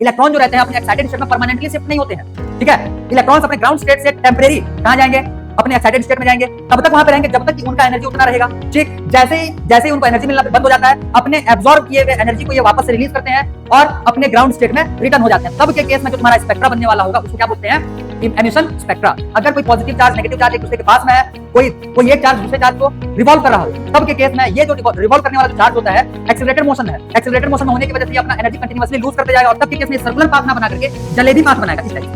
Electron जो रहते हैं अपने एक्साइटेड स्टेट में परमानेंटली शिफ्ट नहीं होते हैं, ठीक है। इलेक्ट्रॉन्स अपने ग्राउंड स्टेट से टेम्परेरी कहां जाएंगे, अपने एक्साइटेड स्टेट में जाएंगे, तब तक वहां पे रहेंगे जब तक कि उनका एनर्जी उतना रहेगा, ठीक। जैसे ही उनको एनर्जी मिलना बंद हो जाता है, अपने एब्जॉर्ब किए हुए एनर्जी को ये वापस से रिलीज करते हैं और अपने ग्राउंड स्टेट में रिटर्न हो जाते हैं। तब के केस में जो तुम्हारा स्पेक्ट्रा बनने वाला होगा उसको क्या बोलते हैं, एमिशन स्पेक्ट्रा। अगर कोई पॉजिटिव चार्ज नेगेटिव चार्ज एक दूसरे के पास में है, कोई एक चार्ज दूसरे चार्ज को रिवॉल्व कर रहा हो, तब के केस में ये जो रिवॉल्व करने वाला जो चार्ज होता है एक्सीलरेटेड मोशन है, एक्सीलरेटेड मोशन में होने की वजह से ये अपना एनर्जी कंटीन्यूअसली लूज करते जाएगा और तब के केस में सर्कुलर पाथ ना बना करके जलेबी पाथ बनाएगा इस टाइप से,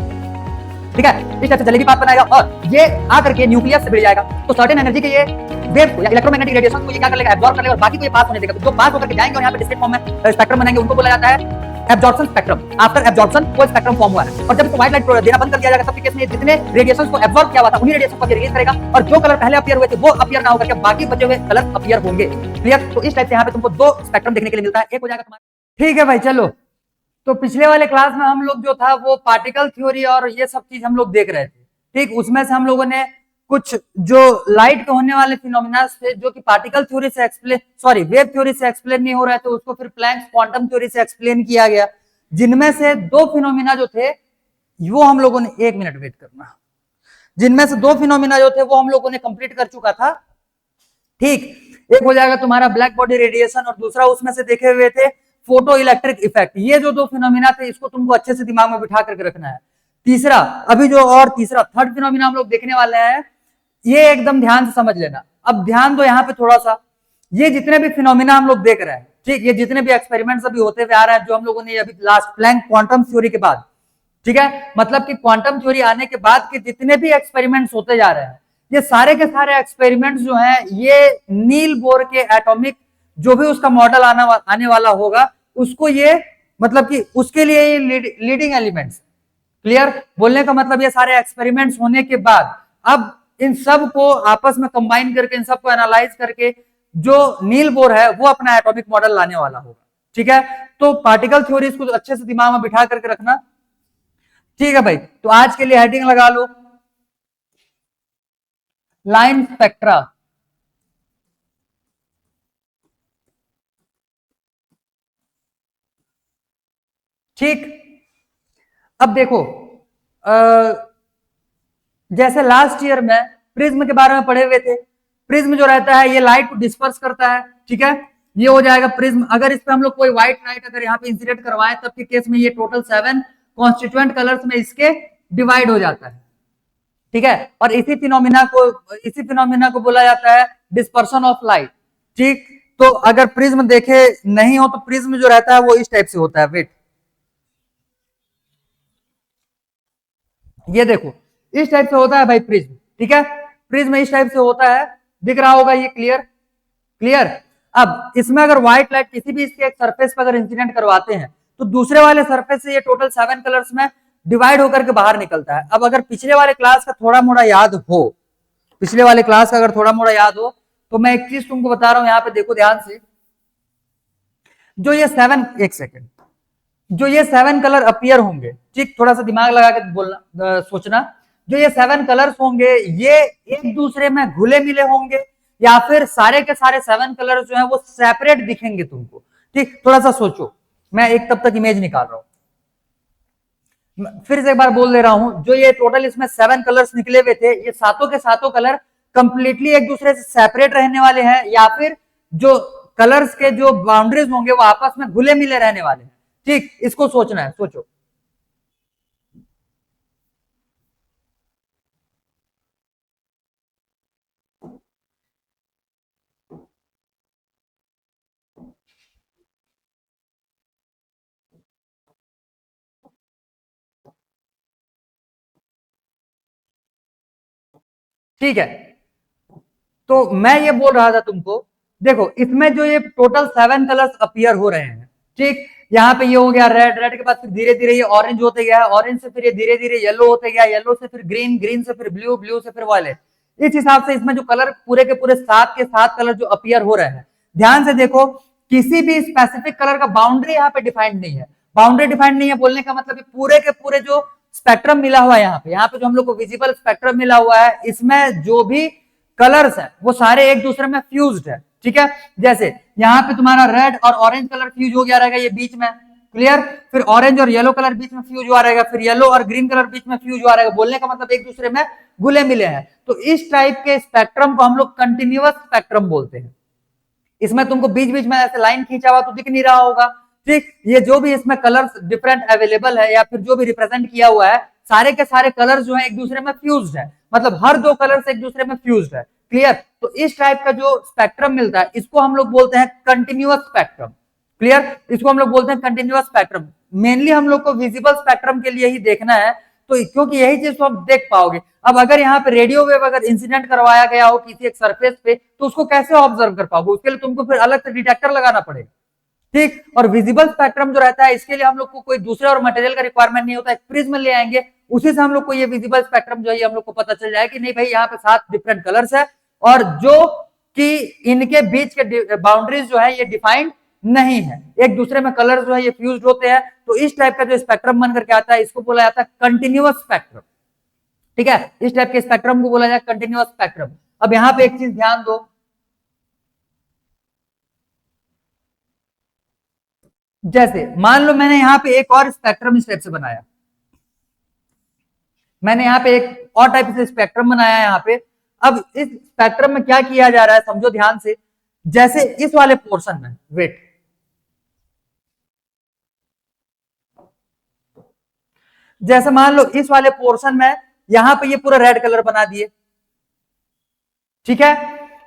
ठीक है। इस टाइप से जलेबी पाथ बनाएगा और ये आकर के न्यूक्लियस से भिड़ जाएगा। तो सर्टेन एनर्जी के ये वेव को या इलेक्ट्रोमैग्नेटिक रेडिएशन को ये क्या कर लेगा, एब्जॉर्ब कर लेगा और बाकी को ये पास होने देगा। जो पास होकर के जाएंगे और यहाँ पे डिस्क्रीट फॉर्म में स्पेक्ट्रम बनाएंगे उनको बोला जाता है एब्जॉर्प्शन स्पेक्ट्रम। आफ्टर एब्जॉर्प्शन कोई स्पेक्ट्रम फॉर्म हुआ है और जब इसको व्हाइट लाइट देना बंद कर दिया जाएगा तब के केस में जितने रेडिएशंस को एब्जॉर्ब किया हुआ था उन्हीं रेडिएशन को रिलीज करेगा और जो कलर पहले अपीयर हुए थे वो अपीयर ना होकर के बाकी बचे हुए कलर अपीयर होंगे। क्लियर। तो इस टाइप से यहाँ पे तुमको दो स्पेक्ट्रम देखने के लिए मिलता है, एक हो जाएगा तुम्हारा, ठीक है भाई। चलो, तो पिछले वाले क्लास में हम लोग जो था वो पार्टिकल थ्योरी और ये सब चीज हम लोग देख रहे थे, ठीक। उसमें से हम लोगों ने कुछ जो लाइट के होने वाले फिनोमिना थे जो कि पार्टिकल थ्योरी से वेव थ्योरी से एक्सप्लेन नहीं हो रहे थे, उसको फिर प्लैंक्स क्वांटम थ्योरी से एक्सप्लेन किया गया, जिनमें से दो फिनोमिना जो थे वो हम लोगों ने, एक मिनट वेट करना, जिनमें से दो फिनोमिना जो थे वो हम लोगों ने कंप्लीट कर चुका था, ठीक। एक हो जाएगा तुम्हारा ब्लैक बॉडी रेडिएशन और दूसरा उसमें से देखे हुए थे फोटो इलेक्ट्रिक इफेक्ट। ये जो दो फिनोमिना थे इसको तुमको अच्छे से दिमाग में बिठा करके रखना है। तीसरा अभी जो और तीसरा थर्ड फिनोमिना हम लोग देखने वाले हैं, ये एकदम ध्यान से समझ लेना। अब ध्यान दो यहाँ पे थोड़ा सा, ये जितने भी फिनोमिना हम लोग देख रहे हैं, ठीक, ये जितने भी एक्सपेरिमेंट्स अभी होते हुए आ रहे हैं जो हम लोगों ने अभी लास्ट प्लैंक क्वांटम थ्योरी के बाद, ठीक है, मतलब कि क्वांटम थ्योरी आने के बाद के जितने भी एक्सपेरिमेंट्स होते जा रहे हैं, ये सारे के सारे एक्सपेरिमेंट्स जो हैं ये नील बोर के एटॉमिक जो भी उसका मॉडल आने वाला होगा उसको ये मतलब कि उसके लिए ये लीडिंग एलिमेंट्स। क्लियर। बोलने का मतलब ये सारे एक्सपेरिमेंट्स होने के बाद अब इन सब को आपस में कंबाइन करके इन सब को एनालाइज करके जो नील बोर है वो अपना एटॉमिक मॉडल लाने वाला होगा, ठीक है। तो पार्टिकल थ्योरी इसको अच्छे से दिमाग में बिठा करके रखना, ठीक है भाई। तो आज के लिए हेडिंग लगा लो लाइन स्पेक्ट्रा, ठीक। अब देखो जैसे लास्ट ईयर में प्रिज्म के बारे में पढ़े हुए थे, प्रिज्म जो रहता है ये लाइट को डिस्पर्स करता है, ठीक है। ये हो जाएगा प्रिज्म। अगर इस पे हम लोग कोई व्हाइट लाइट अगर यहाँ पे इंसिडेंट करवाएं तब के केस में ये टोटल 7 कॉन्स्टिट्यूएंट कलर्स में इसके डिवाइड हो जाता है, ठीक है। और इसी फिनोमिना को बोला जाता है डिस्पर्सन ऑफ लाइट, ठीक। तो अगर प्रिज्म देखे नहीं हो तो प्रिज्म जो रहता है वो इस टाइप से होता है। वेट, ये देखो इस टाइप से होता है भाई प्रिज्म, ठीक है। प्रिज्म इस टाइप से होता है, दिख रहा होगा ये, क्लियर। अब इसमें अगर व्हाइट लाइट किसी भी इसके एक सरफेस पर अगर इंसिडेंट करवाते हैं तो दूसरे वाले सरफेस से ये टोटल 7 कलर्स में डिवाइड होकर के बाहर निकलता है। अब अगर पिछले वाले क्लास का थोड़ा मोड़ा याद हो, पिछले वाले क्लास का अगर थोड़ा मोड़ा याद हो तो मैं एक चीज तुमको बता रहा हूं, यहाँ पे देखो ध्यान से। जो ये 7 कलर अपीयर होंगे, ठीक, थोड़ा सा दिमाग लगा के बोलना, सोचना। जो ये 7 कलर्स होंगे ये एक दूसरे में घुले मिले होंगे या फिर सारे के सारे 7 कलर्स जो है वो सेपरेट दिखेंगे तुमको, ठीक। थोड़ा सा सोचो, मैं एक तब तक इमेज निकाल रहा हूं, फिर से एक बार बोल दे रहा हूं। जो ये टोटल इसमें 7 कलर्स निकले हुए थे, ये सातों के सातों कलर कंप्लीटली एक दूसरे से सेपरेट रहने वाले हैं या फिर जो कलर्स के जो बाउंड्रीज होंगे वो आपस में घुले मिले रहने वाले हैं, ठीक। इसको सोचना है, सोचो। ठीक है, तो मैं ये बोल रहा था तुमको, देखो इसमें जो ये टोटल 7 कलर्स अपीयर हो रहे हैं, ठीक। यहाँ पे ये हो गया रेड, रेड के बाद फिर धीरे धीरे ये ऑरेंज होते गया, ऑरेंज से फिर ये धीरे धीरे येलो होते गया, येलो से फिर ग्रीन, ग्रीन से फिर ब्लू, ब्लू से फिर वायलेट। इस हिसाब से इसमें जो कलर पूरे के पूरे 7 के 7 कलर जो अपीयर हो रहे हैं, ध्यान से देखो, किसी भी स्पेसिफिक कलर का बाउंड्री यहाँ पे डिफाइंड नहीं है। बाउंड्री डिफाइंड नहीं है बोलने का मतलब पूरे के पूरे जो स्पेक्ट्रम मिला हुआ है यहाँ पे जो हम लोग को विजिबल स्पेक्ट्रम मिला हुआ है, इसमें जो भी कलर्स है वो सारे एक दूसरे में फ्यूज्ड है, ठीक है। जैसे यहाँ पे तुम्हारा रेड और ऑरेंज कलर फ्यूज हो गया रहेगा ये बीच में, क्लियर। फिर ऑरेंज और येलो कलर बीच में फ्यूज हुआ रहेगा, फिर येलो और ग्रीन कलर बीच में फ्यूज हुआ रहेगा। बोलने का मतलब एक दूसरे में घुले मिले हैं। तो इस टाइप के स्पेक्ट्रम को हम लोग कंटिन्यूअस स्पेक्ट्रम बोलते हैं। इसमें तुमको बीच बीच में ऐसे लाइन खींचा हुआ तो दिख नहीं रहा होगा, ठीक। ये जो भी इसमें कलर्स डिफरेंट अवेलेबल है या फिर जो भी रिप्रेजेंट किया हुआ है, सारे के सारे कलर्स जो है एक दूसरे में फ्यूज्ड है, मतलब हर दो कलर्स एक दूसरे में फ्यूज्ड है। क्लियर। तो इस टाइप का जो स्पेक्ट्रम मिलता है इसको हम लोग बोलते हैं कंटिन्यूअस स्पेक्ट्रम। क्लियर। इसको हम लोग बोलते हैं कंटिन्यूअस स्पेक्ट्रम। मेनली हम लोग को विजिबल स्पेक्ट्रम के लिए ही देखना है, तो क्योंकि यही चीज तो आप देख पाओगे। अब अगर यहाँ पे रेडियो वेव अगर इंसिडेंट करवाया गया हो किसी एक सरफेस पे, तो उसको कैसे ऑब्जर्व कर पाओगे? उसके लिए तुमको फिर अलग से डिटेक्टर लगाना पड़ेगा, ठीक। और विजिबल स्पेक्ट्रम जो रहता है इसके लिए हम लोग को कोई दूसरे और मटेरियल का रिक्वायरमेंट नहीं होता है, प्रिज्म ले आएंगे, उसी से हम लोग को ये विजिबल स्पेक्ट्रम जो है हम लोग को पता चल जाए कि नहीं भाई यहाँ पे 7 डिफरेंट कलर्स है, और जो कि इनके बीच के बाउंड्रीज जो है ये डिफाइंड नहीं है, एक दूसरे में कलर जो है ये फ्यूज्ड होते हैं। तो इस टाइप का जो स्पेक्ट्रम बन करके आता है इसको बोला जाता है कंटिन्यूअस स्पेक्ट्रम, ठीक है। इस टाइप के स्पेक्ट्रम को बोला जाए कंटिन्यूअस स्पेक्ट्रम। अब यहां पे एक चीज ध्यान दो, जैसे मान लो मैंने यहां पे एक और स्पेक्ट्रम इस टाइप से बनाया, मैंने यहां पे एक और टाइप से स्पेक्ट्रम बनाया है यहां पे। अब इस स्पेक्ट्रम में क्या किया जा रहा है समझो ध्यान से। जैसे इस वाले पोर्शन में वेट, जैसे मान लो इस वाले पोर्शन में यहां पे ये पूरा रेड कलर बना दिए, ठीक है।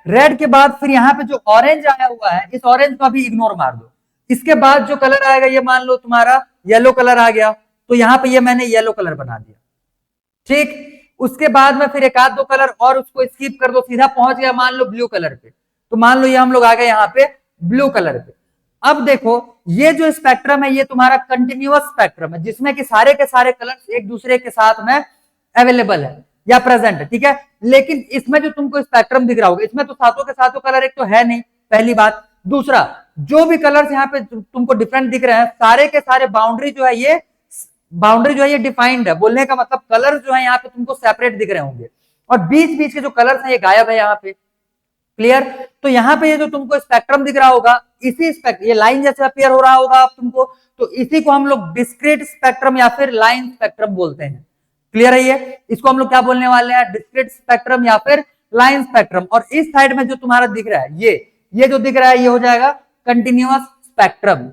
रेड के बाद फिर यहां पे जो ऑरेंज आया हुआ है इस ऑरेंज को अभी इग्नोर मार दो। इसके बाद जो कलर आएगा ये मान लो तुम्हारा येलो कलर आ गया, तो यहां पे ये मैंने येलो कलर बना दिया, ठीक। उसके बाद में फिर एक आध दो कलर और उसको स्किप कर दो, सीधा पहुंच गया मान लो ब्लू कलर पे, तो मान लो ये हम लोग आ गए यहाँ पे ब्लू कलर पे। अब देखो ये जो स्पेक्ट्रम है ये तुम्हारा कंटिन्यूअस स्पेक्ट्रम है, जिसमें कि सारे के सारे कलर्स एक दूसरे के साथ में अवेलेबल है या प्रेजेंट है, ठीक है। लेकिन इसमें जो तुमको स्पेक्ट्रम दिख रहा होगा इसमें तो सातों के सातों कलर एक तो है नहीं, पहली बात। दूसरा, जो भी कलर्स यहाँ पे तुमको डिफरेंट दिख रहे हैं सारे के सारे बाउंड्री जो है ये बाउंड्री जो है ये डिफाइंड है। बोलने का मतलब कलर जो है यहाँ पे तुमको सेपरेट दिख रहे होंगे, और बीच बीच के जो कलर्स हैं ये गायब है यहाँ पे। क्लियर। तो यहाँ पे ये जो तुमको स्पेक्ट्रम दिख रहा होगा इसी ये लाइन जैसे अपियर हो रहा होगा आप तुमको, तो इसी को हम लोग डिस्क्रीट स्पेक्ट्रम या फिर लाइन स्पेक्ट्रम बोलते हैं। क्लियर है ये? इसको हम लोग क्या बोलने वाले हैं? डिस्क्रीट स्पेक्ट्रम या फिर लाइन स्पेक्ट्रम। और इस साइड में जो तुम्हारा दिख रहा है ये जो दिख रहा है ये हो जाएगा कंटिन्यूअस स्पेक्ट्रम।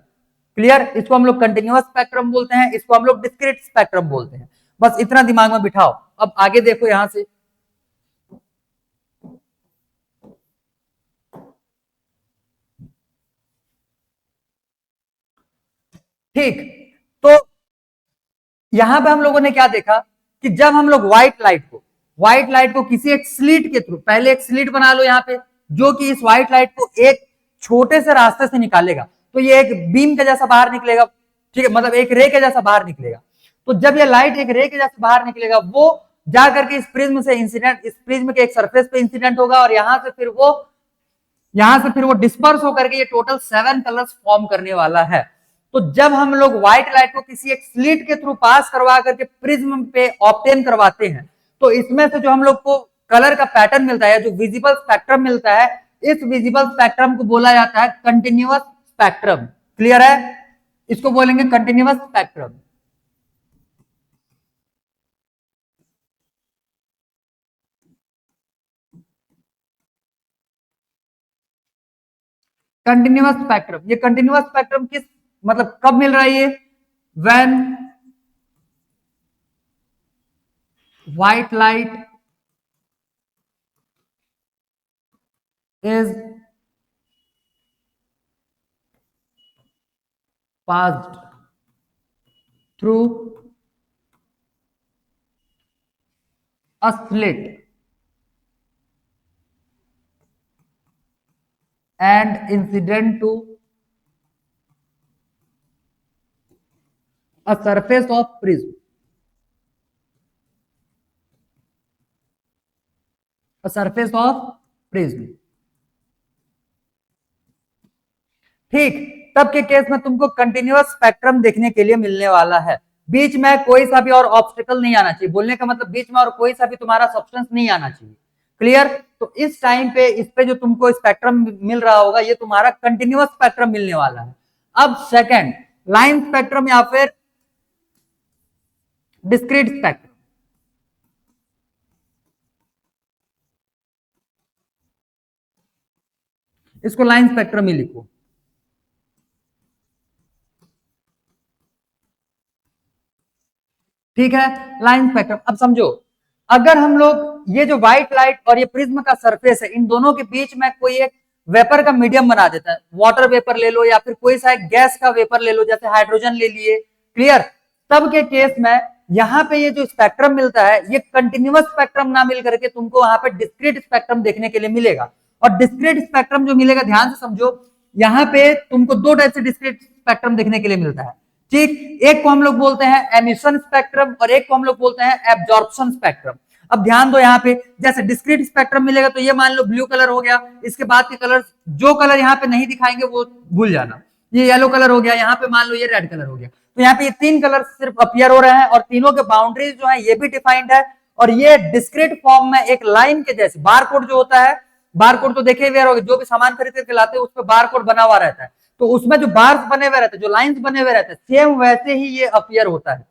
क्लियर। इसको हम लोग कंटिन्यूअस स्पेक्ट्रम बोलते हैं, इसको हम लोग डिस्क्रीट स्पेक्ट्रम बोलते हैं। बस इतना दिमाग में बिठाओ। अब आगे देखो यहां से, ठीक। तो यहां पे हम लोगों ने क्या देखा कि जब हम लोग व्हाइट लाइट को किसी एक स्लिट के थ्रू, पहले एक स्लिट बना लो यहाँ पे जो कि इस व्हाइट लाइट को एक छोटे से रास्ते से निकालेगा, तो ये एक बीम के जैसा बाहर निकलेगा, ठीक है, मतलब एक रे के जैसा बाहर निकलेगा। तो जब ये लाइट एक रे के जैसे बाहर निकलेगा वो जाकर के इस प्रिज्म से इंसिडेंट, इस प्रिज्म के एक सरफेस पे इंसिडेंट होगा, और यहां से फिर वो डिस्पर्स होकर के ये टोटल 7 कलर्स फॉर्म करने वाला है। तो जब हम लोग व्हाइट लाइट को किसी एक स्लिट के थ्रू पास करवा करके प्रिज्म पे ऑब्टेन करवाते हैं, तो इसमें से जो हम लोग को कलर का पैटर्न मिलता है, जो विजिबल स्पेक्ट्रम मिलता है, इस विजिबल स्पेक्ट्रम को बोला जाता है कंटिन्यूअस स्पेक्ट्रम। क्लियर है? इसको बोलेंगे कंटिन्यूअस स्पेक्ट्रम। कंटिन्यूअस स्पेक्ट्रम, ये कंटिन्यूअस स्पेक्ट्रम किस मतलब कब मिल रहा है ये? When white light is passed through a slit and incident to a surface of prism. A surface of prism. ठीक। तब के केस में तुमको कंटिन्यूअस स्पेक्ट्रम देखने के लिए मिलने वाला है। बीच में कोई सा भी और ऑब्स्टिकल नहीं आना चाहिए। बोलने का मतलब बीच में और कोई सा भी तुम्हारा सब्सटेंस नहीं आना चाहिए। क्लियर। तो इस टाइम पे इस पे जो तुमको स्पेक्ट्रम मिल रहा होगा ये तुम्हारा कंटिन्यूअस स्पेक्ट्रम मिलने वाला है। अब सेकंड, लाइन स्पेक्ट्रम या फिर डिस्क्रीट स्पेक्ट्रम। इसको लाइन स्पेक्ट्रम ही लिखो। ठीक है, लाइन स्पेक्ट्रम। अब समझो, अगर हम लोग ये जो व्हाइट लाइट और ये प्रिज्म का सरफेस है, इन दोनों के बीच में कोई एक वेपर का मीडियम बना देता है, वाटर वेपर ले लो या फिर कोई सा एक गैस का वेपर ले लो, जैसे हाइड्रोजन ले लिए, क्लियर। तब के केस में यहाँ पे ये जो स्पेक्ट्रम मिलता है, ये कंटिन्यूअस स्पेक्ट्रम ना मिल करके तुमको वहां पे डिस्क्रीट स्पेक्ट्रम देखने के लिए मिलेगा। और डिस्क्रीट स्पेक्ट्रम जो मिलेगा, ध्यान से समझो, यहाँ पे तुमको दो टाइप से डिस्क्रीट स्पेक्ट्रम देखने के लिए मिलता है। ठीक, एक को हम लोग बोलते हैं एमिशन स्पेक्ट्रम और एक को हम लोग बोलते हैं एब्जॉर्प्शन स्पेक्ट्रम। अब ध्यान दो, यहाँ पे जैसे डिस्क्रीट स्पेक्ट्रम मिलेगा तो ये मान लो ब्लू कलर हो गया, इसके बाद के कलर जो कलर यहाँ पे नहीं दिखाएंगे वो भूल जाना। ये येलो कलर हो गया, यहाँ पे मान लो ये रेड कलर हो गया। तो यहाँ पे ये तीन कलर सिर्फ अपीयर हो रहे हैं और तीनों के बाउंड्रीज जो है ये भी डिफाइंड है। और ये डिस्क्रीट फॉर्म में एक लाइन के जैसे बार कोड जो होता है, बार कोड तो देखे हुए होंगे, जो भी सामान खरीद करके लाते हैं उस पर बार कोड बना हुआ रहता है, तो उसमें जो बार्स बने हुए रहते हैं, जो लाइंस बने हुए रहते हैं, सेम वैसे ही ये अपीयर होता है।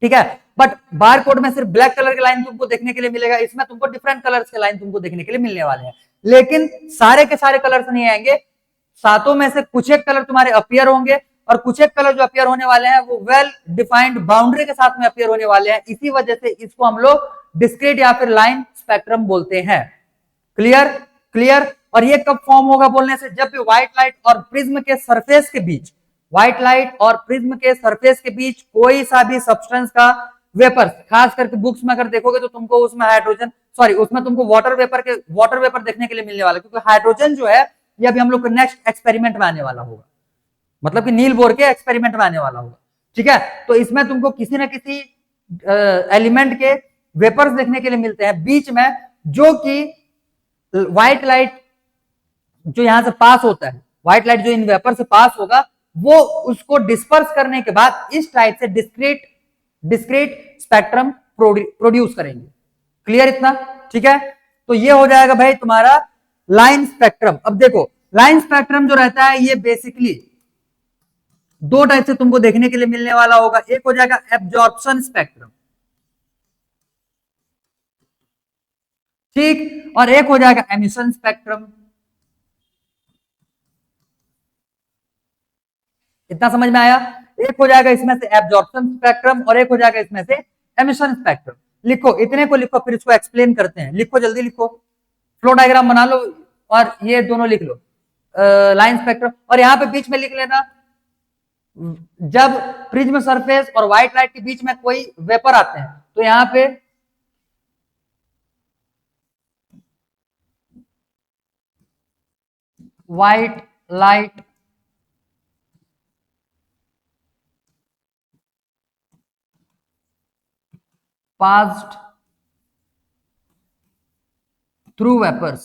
ठीक है, बट बार कोड में सिर्फ ब्लैक कलर के लाइन तुमको देखने के लिए मिलेगा, इसमें तुमको डिफरेंट कलर्स के लाइन तुमको देखने के लिए मिलने वाले हैं। लेकिन सारे के सारे कलर्स नहीं आएंगे, सातों में से कुछ एक कलर तुम्हारे अपीयर होंगे और कुछ एक कलर जो अपीयर होने वाले हैं वो वेल डिफाइंड बाउंड्री के साथ में अपीयर होने वाले हैं। इसी वजह से इसको हम लोग डिस्क्रीट या फिर लाइन स्पेक्ट्रम बोलते हैं। Clear, clear. और ये कब फॉर्म होगा बोलने से, जब भी व्हाइट लाइट और प्रिज्म के सरफेस के बीच, व्हाइट लाइट और प्रिज्म के सरफेस के बीच कोई सा भी सब्सटेंस का वेपर, खास करके बुक्स में अगर देखोगे तो तुमको उसमें हाइड्रोजन, सॉरी उसमें तुमको वाटर वेपर देखने के लिए मिलने वाला है, क्योंकि हाइड्रोजन जो है ये अभी हम लोग को नेक्स्ट एक्सपेरिमेंट में आने वाला होगा, मतलब कि नील बोर के एक्सपेरिमेंट में आने वाला होगा। ठीक है, तो इसमें तुमको किसी ना किसी एलिमेंट के वेपर्स देखने के लिए मिलते हैं बीच में, जो कि व्हाइट लाइट जो यहां से पास होता है, व्हाइट लाइट जो इन वेपर से पास होगा, वो उसको डिस्पर्स करने के बाद इस टाइप से डिस्क्रीट डिस्क्रीट स्पेक्ट्रम प्रोड्यूस करेंगे। क्लियर इतना? ठीक है, तो ये हो जाएगा भाई तुम्हारा लाइन स्पेक्ट्रम। अब देखो, लाइन स्पेक्ट्रम जो रहता है ये बेसिकली दो टाइप से तुमको देखने के लिए मिलने वाला होगा। एक हो जाएगा एब्जॉर्प्शन स्पेक्ट्रम, ठीक, और एक हो जाएगा एमिशन स्पेक्ट्रम। इतना समझ में आया? एक हो जाएगा इसमें से एब्जॉर्प्शन स्पेक्ट्रम और एक हो जाएगा इसमें से एमिशन स्पेक्ट्रम। लिखो, इतने को लिखो, फिर इसको एक्सप्लेन करते हैं। लिखो, जल्दी लिखो, फ्लो डायग्राम बना लो और ये दोनों लिख लो, लाइन स्पेक्ट्रम। और यहां पे बीच में लिख लेना, जब प्रिज्म सरफेस और व्हाइट लाइट के बीच में कोई वेपर आते हैं तो यहां पे white light passed through vapors,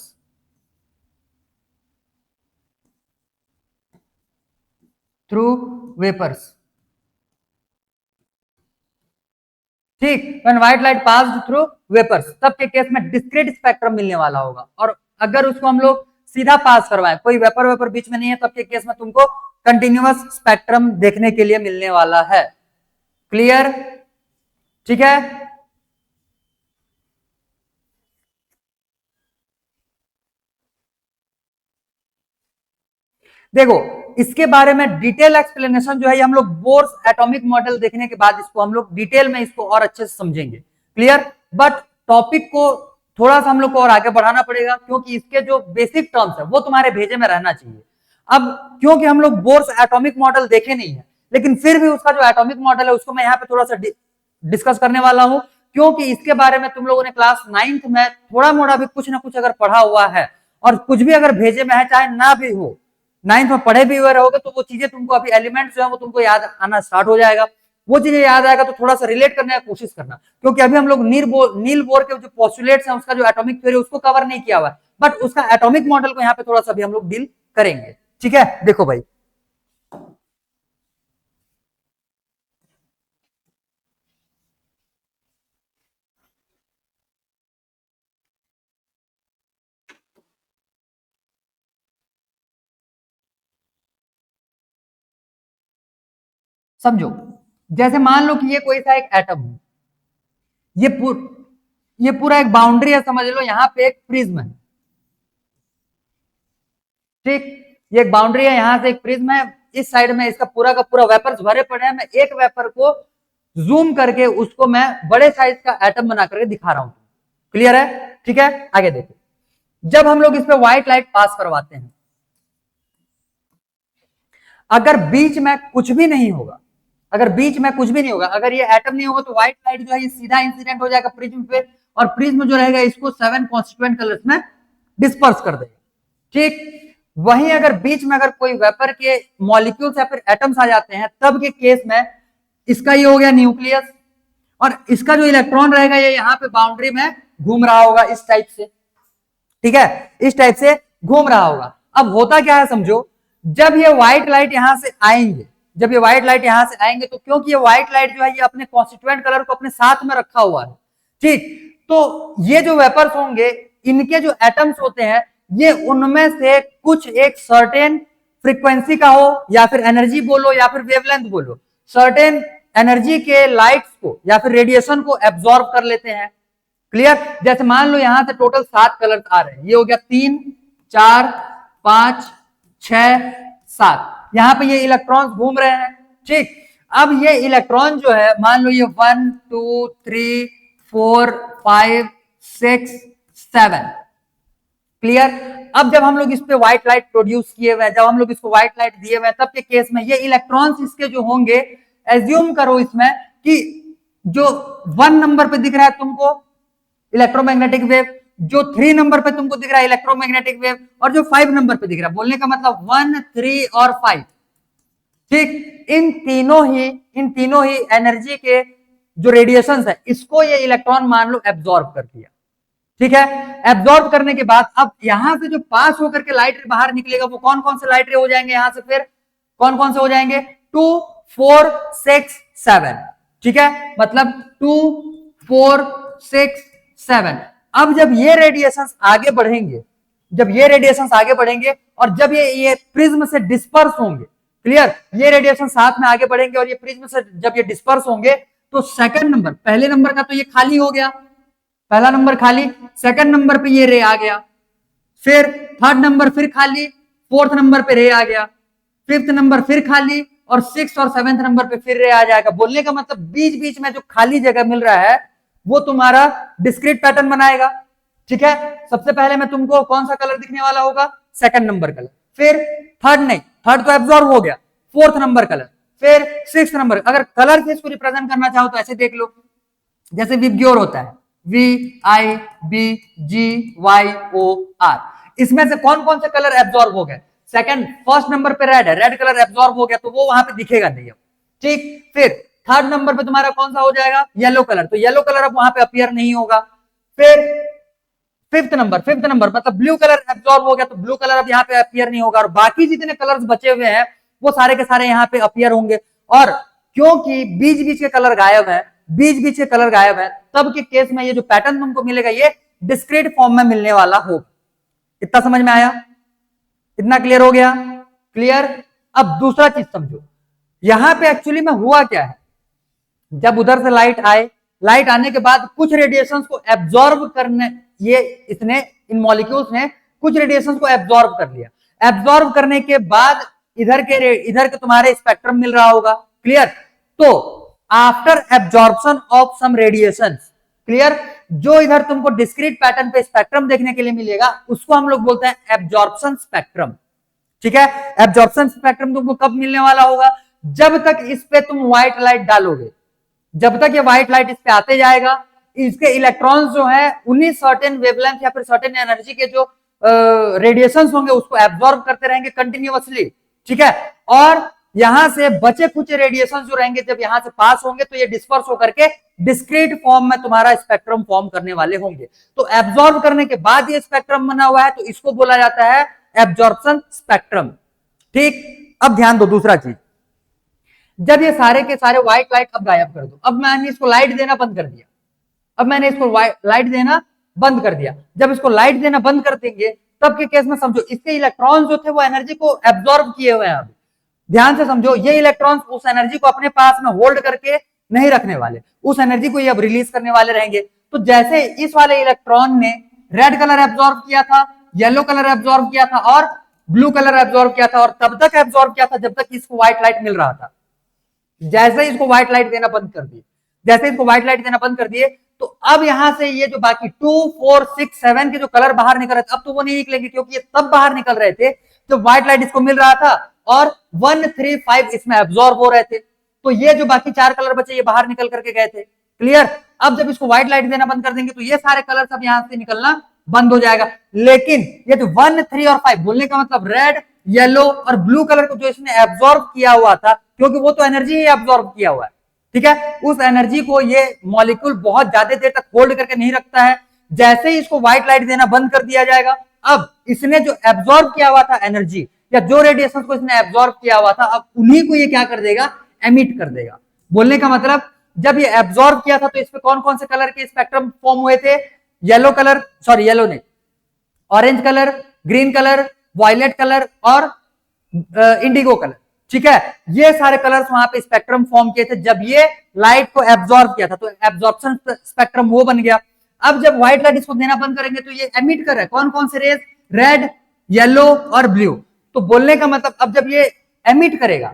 through vapors, ठीक। When white light passed through vapours, तब के केस में डिस्क्रीट स्पेक्ट्रम मिलने वाला होगा। और अगर उसको हम लोग सीधा पास करवाएं, कोई वेपर वेपर बीच में नहीं है, तब के केस में तुमको कंटिन्यूअस स्पेक्ट्रम देखने के लिए मिलने वाला है। क्लियर? ठीक है, देखो इसके बारे में डिटेल एक्सप्लेनेशन जो है हम लोग बोर्स एटॉमिक मॉडल देखने के बाद इसको हम लोग डिटेल में इसको और अच्छे से समझेंगे। क्लियर? बट टॉपिक को थोड़ा सा हम लोग को और आगे बढ़ाना पड़ेगा, क्योंकि इसके जो बेसिक टर्म्स है वो तुम्हारे भेजे में रहना चाहिए। अब क्योंकि हम लोग बोर्स एटॉमिक मॉडल देखे नहीं है, लेकिन फिर भी उसका जो एटॉमिक मॉडल है उसको मैं यहाँ पे थोड़ा सा डिस्कस करने वाला हूं, क्योंकि इसके बारे में तुम लोगों ने क्लास 9th में थोड़ा मोड़ा भी कुछ ना कुछ अगर पढ़ा हुआ है और कुछ भी अगर भेजे में है, चाहे ना भी हो, 9th में पढ़े भी हुए रहोगे, तो वो चीजें तुमको अभी एलिमेंट्स जो है वो तुमको याद आना स्टार्ट हो जाएगा। वो चीजें याद आएगा तो थोड़ा सा रिलेट करने की कोशिश करना, क्योंकि अभी हम लोग नील बोर के जो पोस्टुलेट्स हैं, उसका जो एटॉमिक थ्योरी उसको कवर नहीं किया हुआ है, बट उसका एटॉमिक मॉडल को यहाँ पे थोड़ा सा भी हम लोग डील करेंगे। ठीक है, देखो भाई, समझो, जैसे मान लो कि ये कोई सा एक एटम है, ये पूरा एक बाउंड्री है, समझ लो यहां पे एक प्रिज्म है, ठीक, ये एक बाउंड्री है, यहां से एक प्रिज्म है, इस साइड में इसका पूरा का पूरा वेपर्स भरे पड़े हैं, मैं एक वेपर को जूम करके उसको मैं बड़े साइज का एटम बना करके दिखा रहा हूं, क्लियर है, ठीक है। आगे देखो, जब हम लोग इस पे व्हाइट लाइट पास करवाते हैं, अगर बीच में कुछ भी नहीं होगा, अगर बीच में कुछ भी नहीं होगा, अगर ये एटम नहीं होगा, तो व्हाइट लाइट जो है ये सीधा इंसिडेंट हो जाएगा प्रिज्म पे, और प्रिज्म जो रहेगा इसको 7 कॉन्स्टिट्यूएंट कलर्स में डिस्पर्स कर देगा, ठीक। वहीं अगर बीच में अगर कोई वेपर के मॉलिक्यूल्स या फिर एटम्स आ जाते हैं, तब के केस में इसका ये हो गया न्यूक्लियस, और इसका जो इलेक्ट्रॉन रहेगा ये यहाँ पे बाउंड्री में घूम रहा होगा इस टाइप से, ठीक है, इस टाइप से घूम रहा होगा। अब होता क्या है समझो, जब ये व्हाइट लाइट यहां से आएंगे, जब ये व्हाइट लाइट यहां से आएंगे, तो क्योंकि ये व्हाइट लाइट जो है ये अपने कॉन्स्टिट्यूएंट कलर को अपने साथ में रखा हुआ है, ठीक, तो ये जो वेपर्स होंगे, इनके जो एटम्स होते हैं, ये उनमें से कुछ एक सर्टेन फ्रीक्वेंसी का हो, या फिर एनर्जी बोलो या फिर वेवलेंथ बोलो, सर्टेन एनर्जी के लाइट्स को या फिर रेडिएशन को एब्जॉर्ब कर लेते हैं, क्लियर। जैसे मान लो यहां से टोटल 7 कलर आ रहे हैं, ये हो गया 3 4 5 6 7, यहां पे ये इलेक्ट्रॉन्स घूम रहे हैं, ठीक। अब ये इलेक्ट्रॉन जो है, मान लो ये 1 2 3 4 5 6 7, क्लियर। अब जब हम लोग इस पे व्हाइट लाइट प्रोड्यूस किए हुए हैं, जब हम लोग इसको व्हाइट लाइट दिए हुए हैं, तब के केस में ये इलेक्ट्रॉन्स इसके जो होंगे, एज्यूम करो इसमें कि जो 1 नंबर पे दिख रहा है तुमको इलेक्ट्रोमैग्नेटिक वेव, जो 3 नंबर पे तुमको दिख रहा है इलेक्ट्रोमैग्नेटिक वेव, और जो 5 नंबर पे दिख रहा है, बोलने का मतलब 1 3 और 5, ठीक, इन तीनों ही एनर्जी के जो रेडिएशंस है, इसको ये इलेक्ट्रॉन मान लो एब्जॉर्ब कर दिया, ठीक है। एब्जॉर्ब करने के बाद अब यहां से जो पास होकर के लाइट रे बाहर निकलेगा, वो कौन कौन से लाइट रे हो जाएंगे, यहां से फिर कौन कौन से हो जाएंगे, 2 4 6 7, ठीक है, मतलब 2 4 6 7। अब जब ये रेडिएशंस आगे बढ़ेंगे, जब ये रेडिएशंस आगे बढ़ेंगे और जब ये प्रिज्म से डिस्पर्स होंगे, क्लियर, ये रेडिएशन साथ में आगे बढ़ेंगे और ये प्रिज्म से जब ये डिस्पर्स होंगे, तो सेकंड नंबर, पहले नंबर का तो ये खाली हो गया, पहला नंबर खाली, सेकंड नंबर पे ये रे आ गया, फिर थर्ड नंबर फिर खाली, फोर्थ नंबर पे रे आ गया, फिफ्थ नंबर फिर खाली, और सिक्स और सेवेंथ नंबर पे फिर रे आ जाएगा। बोलने का मतलब बीच बीच में जो खाली जगह मिल रहा है वो तुम्हारा डिस्क्रीट पैटर्न बनाएगा, ठीक है। सबसे पहले मैं तुमको कौन सा कलर दिखने वाला होगा, सेकंड नंबर कलर, फिर थर्ड नहीं, थर्ड तो एब्जॉर्ब हो गया, फोर्थ नंबर कलर, फिर सिक्स नंबर। अगर कलर से इसको रिप्रेजेंट करना चाहो तो ऐसे देख लो, जैसे विबग्योर होता है, VIBGYOR, इसमें से कौन कौन से कलर एब्जॉर्ब हो गए, सेकंड, फर्स्ट नंबर पे रेड है, रेड कलर एब्जॉर्ब हो गया तो वो वहां पे दिखेगा नहीं, ठीक। फिर थर्ड नंबर पे तुम्हारा कौन सा हो जाएगा, येलो कलर, तो येलो कलर अब वहां पे अपीयर नहीं होगा। फिर फिफ्थ नंबर मतलब ब्लू कलर एब्जॉर्ब हो गया तो ब्लू कलर अब यहाँ पे अपीयर नहीं होगा, और बाकी जितने कलर्स बचे हुए हैं वो सारे के सारे यहाँ पे अपीयर होंगे। और क्योंकि बीच बीच के कलर गायब है, बीच बीच के कलर गायब है, तब के केस में ये जो पैटर्न तुमको मिलेगा ये डिस्क्रीट फॉर्म में मिलने वाला होगा। इतना समझ में आया, इतना क्लियर हो गया, क्लियर। अब दूसरा चीज समझो, यहां पे एक्चुअली में हुआ क्या है, जब उधर से लाइट आए, लाइट आने के बाद कुछ रेडिएशंस को एब्जॉर्ब करने, ये इसने, इन मॉलिक्यूल्स ने कुछ रेडिएशंस को एब्जॉर्ब कर लिया, एब्जॉर्ब करने के बाद इधर के तुम्हारे स्पेक्ट्रम मिल रहा होगा, क्लियर। तो after absorption of some radiations, clear, जो इधर तुमको डिस्क्रीट पैटर्न पे स्पेक्ट्रम देखने के लिए मिलेगा उसको हम लोग बोलते हैं एब्जॉर्प्शन स्पेक्ट्रम, ठीक है। एब्जॉर्प्शन स्पेक्ट्रम तुमको कब मिलने वाला होगा, जब तक इस पे तुम व्हाइट लाइट डालोगे, जब तक ये व्हाइट लाइट इस पे आते जाएगा, इसके इलेक्ट्रॉन्स जो है उन्हीं सर्टेन वेवलेंथ या फिर सर्टेन एनर्जी के जो रेडिएशंस होंगे उसको एब्जॉर्ब करते रहेंगे कंटिन्यूअसली, ठीक है। और यहां से बचे कुछ रेडिएशंस जो रहेंगे जब यहां से पास होंगे तो ये डिस्पर्स होकर के डिस्क्रीट फॉर्म में तुम्हारा स्पेक्ट्रम फॉर्म करने वाले होंगे। तो एब्जॉर्ब करने के बाद ये स्पेक्ट्रम बना हुआ है तो इसको बोला जाता है एब्जॉर्प्शन स्पेक्ट्रम, ठीक। अब ध्यान दो दूसरा चीज, जब ये सारे के सारे व्हाइट लाइट अब गायब कर दो, अब मैंने इसको लाइट देना बंद कर दिया, अब मैंने इसको लाइट देना बंद कर दिया, जब इसको लाइट देना बंद कर देंगे तब के केस में समझो इसके इलेक्ट्रॉन जो थे वो एनर्जी को एब्जॉर्ब किए हुए हैं, ध्यान से समझो, ये इलेक्ट्रॉन्स उस एनर्जी को अपने पास में होल्ड करके नहीं रखने वाले, उस एनर्जी को ये अब रिलीज करने वाले रहेंगे। तो जैसे इस वाले इलेक्ट्रॉन ने रेड कलर एब्जॉर्ब किया था, येलो कलर एब्जॉर्ब किया था और ब्लू कलर एब्जॉर्ब किया था, और तब तक एब्जॉर्ब किया था जब तक इसको व्हाइट लाइट मिल रहा था। जैसे इसको व्हाइट लाइट देना बंद कर दिए, जैसे इसको व्हाइट लाइट देना बंद कर दिए, तो अब यहां से ये जो बाकी 2, 4, 6, 7 के जो कलर बाहर निकल रहे थे, अब तो वो नहीं निकलेंगे, क्योंकि ये तब बाहर निकल रहे थे जब व्हाइट लाइट इसको मिल रहा था और 1, 3, 5 इसमें एब्जॉर्ब हो रहे थे। तो ये जो बाकी 4 कलर बचे ये बाहर निकल करके गए थे। क्लियर? अब जब इसको व्हाइट लाइट देना बंद कर देंगे तो ये सारे कलर सब यहां से निकलना बंद हो जाएगा। लेकिन ये जो 1, 3 और 5, बोलने का मतलब रेड, येलो और ब्लू कलर को जो इसने एब्जॉर्ब किया हुआ था, क्योंकि वो तो एनर्जी ही एब्जॉर्ब किया हुआ है, ठीक है, उस एनर्जी को ये मॉलिक्यूल बहुत ज्यादा देर तक होल्ड करके नहीं रखता है। जैसे ही इसको व्हाइट लाइट देना बंद कर दिया जाएगा, अब इसने जो एब्जॉर्ब किया हुआ था एनर्जी या जो रेडिएशन को इसने एब्जॉर्ब किया हुआ था, अब उन्हीं को ये क्या कर देगा, एमिट कर देगा। बोलने का मतलब जब ये एब्जॉर्ब किया था तो इस पे कौन कौन से कलर के स्पेक्ट्रम फॉर्म हुए थे? येलो कलर, सॉरी येलो नहीं, orange colour, green colour, violet colour और इंडिगो कलर, ठीक है, ये सारे कलर्स वहां पे स्पेक्ट्रम फॉर्म किए थे जब ये लाइट को एब्जॉर्ब किया था, तो एब्जॉर्प्शन स्पेक्ट्रम वो बन गया। अब जब व्हाइट लाइट इसको देना बंद करेंगे तो ये एमिट कर रहा है कौन कौन से रेज? रेड, येलो और ब्लू। तो बोलने का मतलब अब जब ये एमिट करेगा,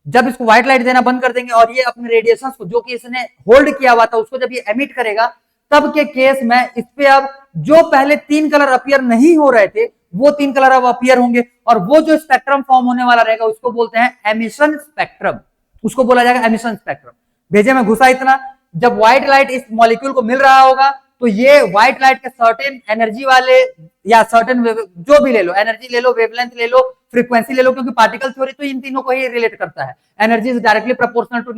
जब इसको व्हाइट लाइट देना बंद कर देंगे और ये अपने रेडिएशन को जो कि इसने होल्ड किया हुआ था उसको जब ये एमिट करेगा, तब के केस में इस पे अब जो पहले 3 कलर अपीयर नहीं हो रहे थे वो 3 कलर अब अपीयर होंगे, और वो जो स्पेक्ट्रम फॉर्म होने वाला रहेगा उसको बोलते हैं एमिशन स्पेक्ट्रम, उसको बोला जाएगा एमिशन स्पेक्ट्रम। भेजे में घुसा इतना, जब व्हाइट लाइट इस मॉलिक्यूल को मिल रहा होगा तो ये व्हाइट लाइट के सर्टेन एनर्जी वाले या सर्टेन जो भी ले लो, एनर्जी ले लो, वेवलेंथ ले लो, फ्रीक्वेंसी ले लो, क्योंकि पार्टिकल थ्योरी तो इन तीनों को ही रिलेट करता है, energy is directly proportional to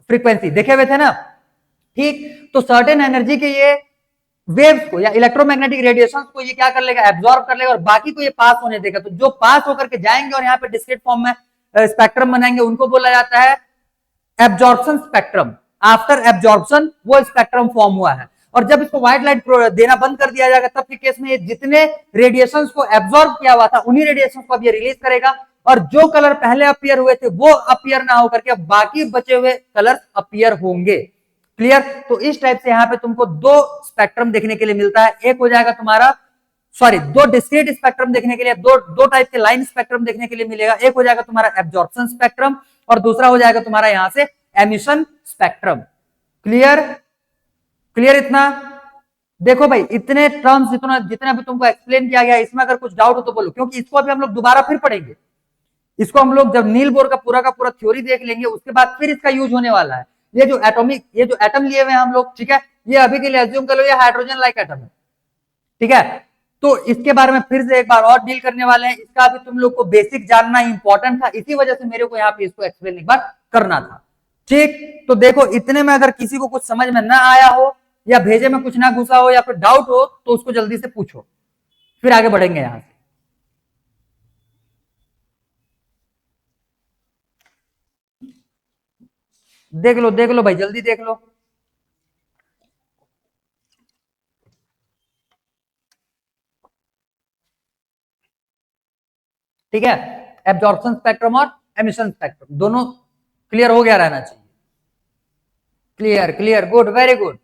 frequency, देखे हुए थे ना, ठीक। तो सर्टेन एनर्जी के ये वेव्स को या इलेक्ट्रोमैग्नेटिक रेडिएशन को ये क्या कर लेगा, एब्जॉर्ब कर लेगा और बाकी को ये पास होने देगा। तो जो पास होकर के जाएंगे और यहाँ पे डिस्क्रीट फॉर्म में स्पेक्ट्रम बनाएंगे उनको बोला जाता है एब्जॉर्प्शन स्पेक्ट्रम। आफ्टर एब्जॉर्प्शन वो स्पेक्ट्रम फॉर्म हुआ है, और जब इसको व्हाइट लाइट देना बंद कर दिया जाएगा तब के केस में ये जितने रेडिएशन को एब्जॉर्ब किया हुआ था उन्हीं रेडिएशन को अब ये रिलीज करेगा, और जो कलर पहले अपीयर हुए थे वो अपीयर ना होकर के बाकी बचे हुए कलर अपीयर होंगे। क्लियर? तो इस टाइप से यहाँ पे तुमको 2 स्पेक्ट्रम देखने के लिए मिलता है, एक हो जाएगा तुम्हारा, सॉरी 2 डिस्क्रीट स्पेक्ट्रम देखने के लिए, दो टाइप के लाइन स्पेक्ट्रम देखने के लिए मिलेगा, एक हो जाएगा तुम्हारा एब्जॉर्प्शन स्पेक्ट्रम और दूसरा हो जाएगा तुम्हारा यहां से एमिशन स्पेक्ट्रम। क्लियर? क्लियर इतना? देखो भाई इतने टर्म्स जितना भी तुमको एक्सप्लेन किया गया, इसमें अगर कुछ डाउट हो तो बोलो, क्योंकि इसको अभी हम लोग दोबारा फिर पढ़ेंगे। इसको हम लोग जब नील बोर का पूरा थ्योरी देख लेंगे उसके बाद फिर इसका यूज होने वाला है। ये जो एटम लिए हुए हैं हम लोग, ठीक है, ये अभी के लिए एज्यूम कर लो ये हाइड्रोजन लाइक एटम है, ठीक है, तो इसके बारे में फिर से एक बार और डील करने वाले हैं। इसका भी तुम लोग को बेसिक जानना इंपॉर्टेंट था, इसी वजह से मेरे को यहाँ पे इसको एक्सप्लेन एक बार करना था, ठीक। तो देखो इतने में अगर किसी को कुछ समझ में ना आया हो या भेजे में कुछ ना घुसा हो या फिर डाउट हो तो उसको जल्दी से पूछो, फिर आगे बढ़ेंगे यहां से। देख लो भाई, जल्दी देख लो। ठीक है, एब्जॉर्प्शन स्पेक्ट्रम और एमिशन स्पेक्ट्रम दोनों क्लियर हो गया रहना चाहिए। Clear clear, good, very good.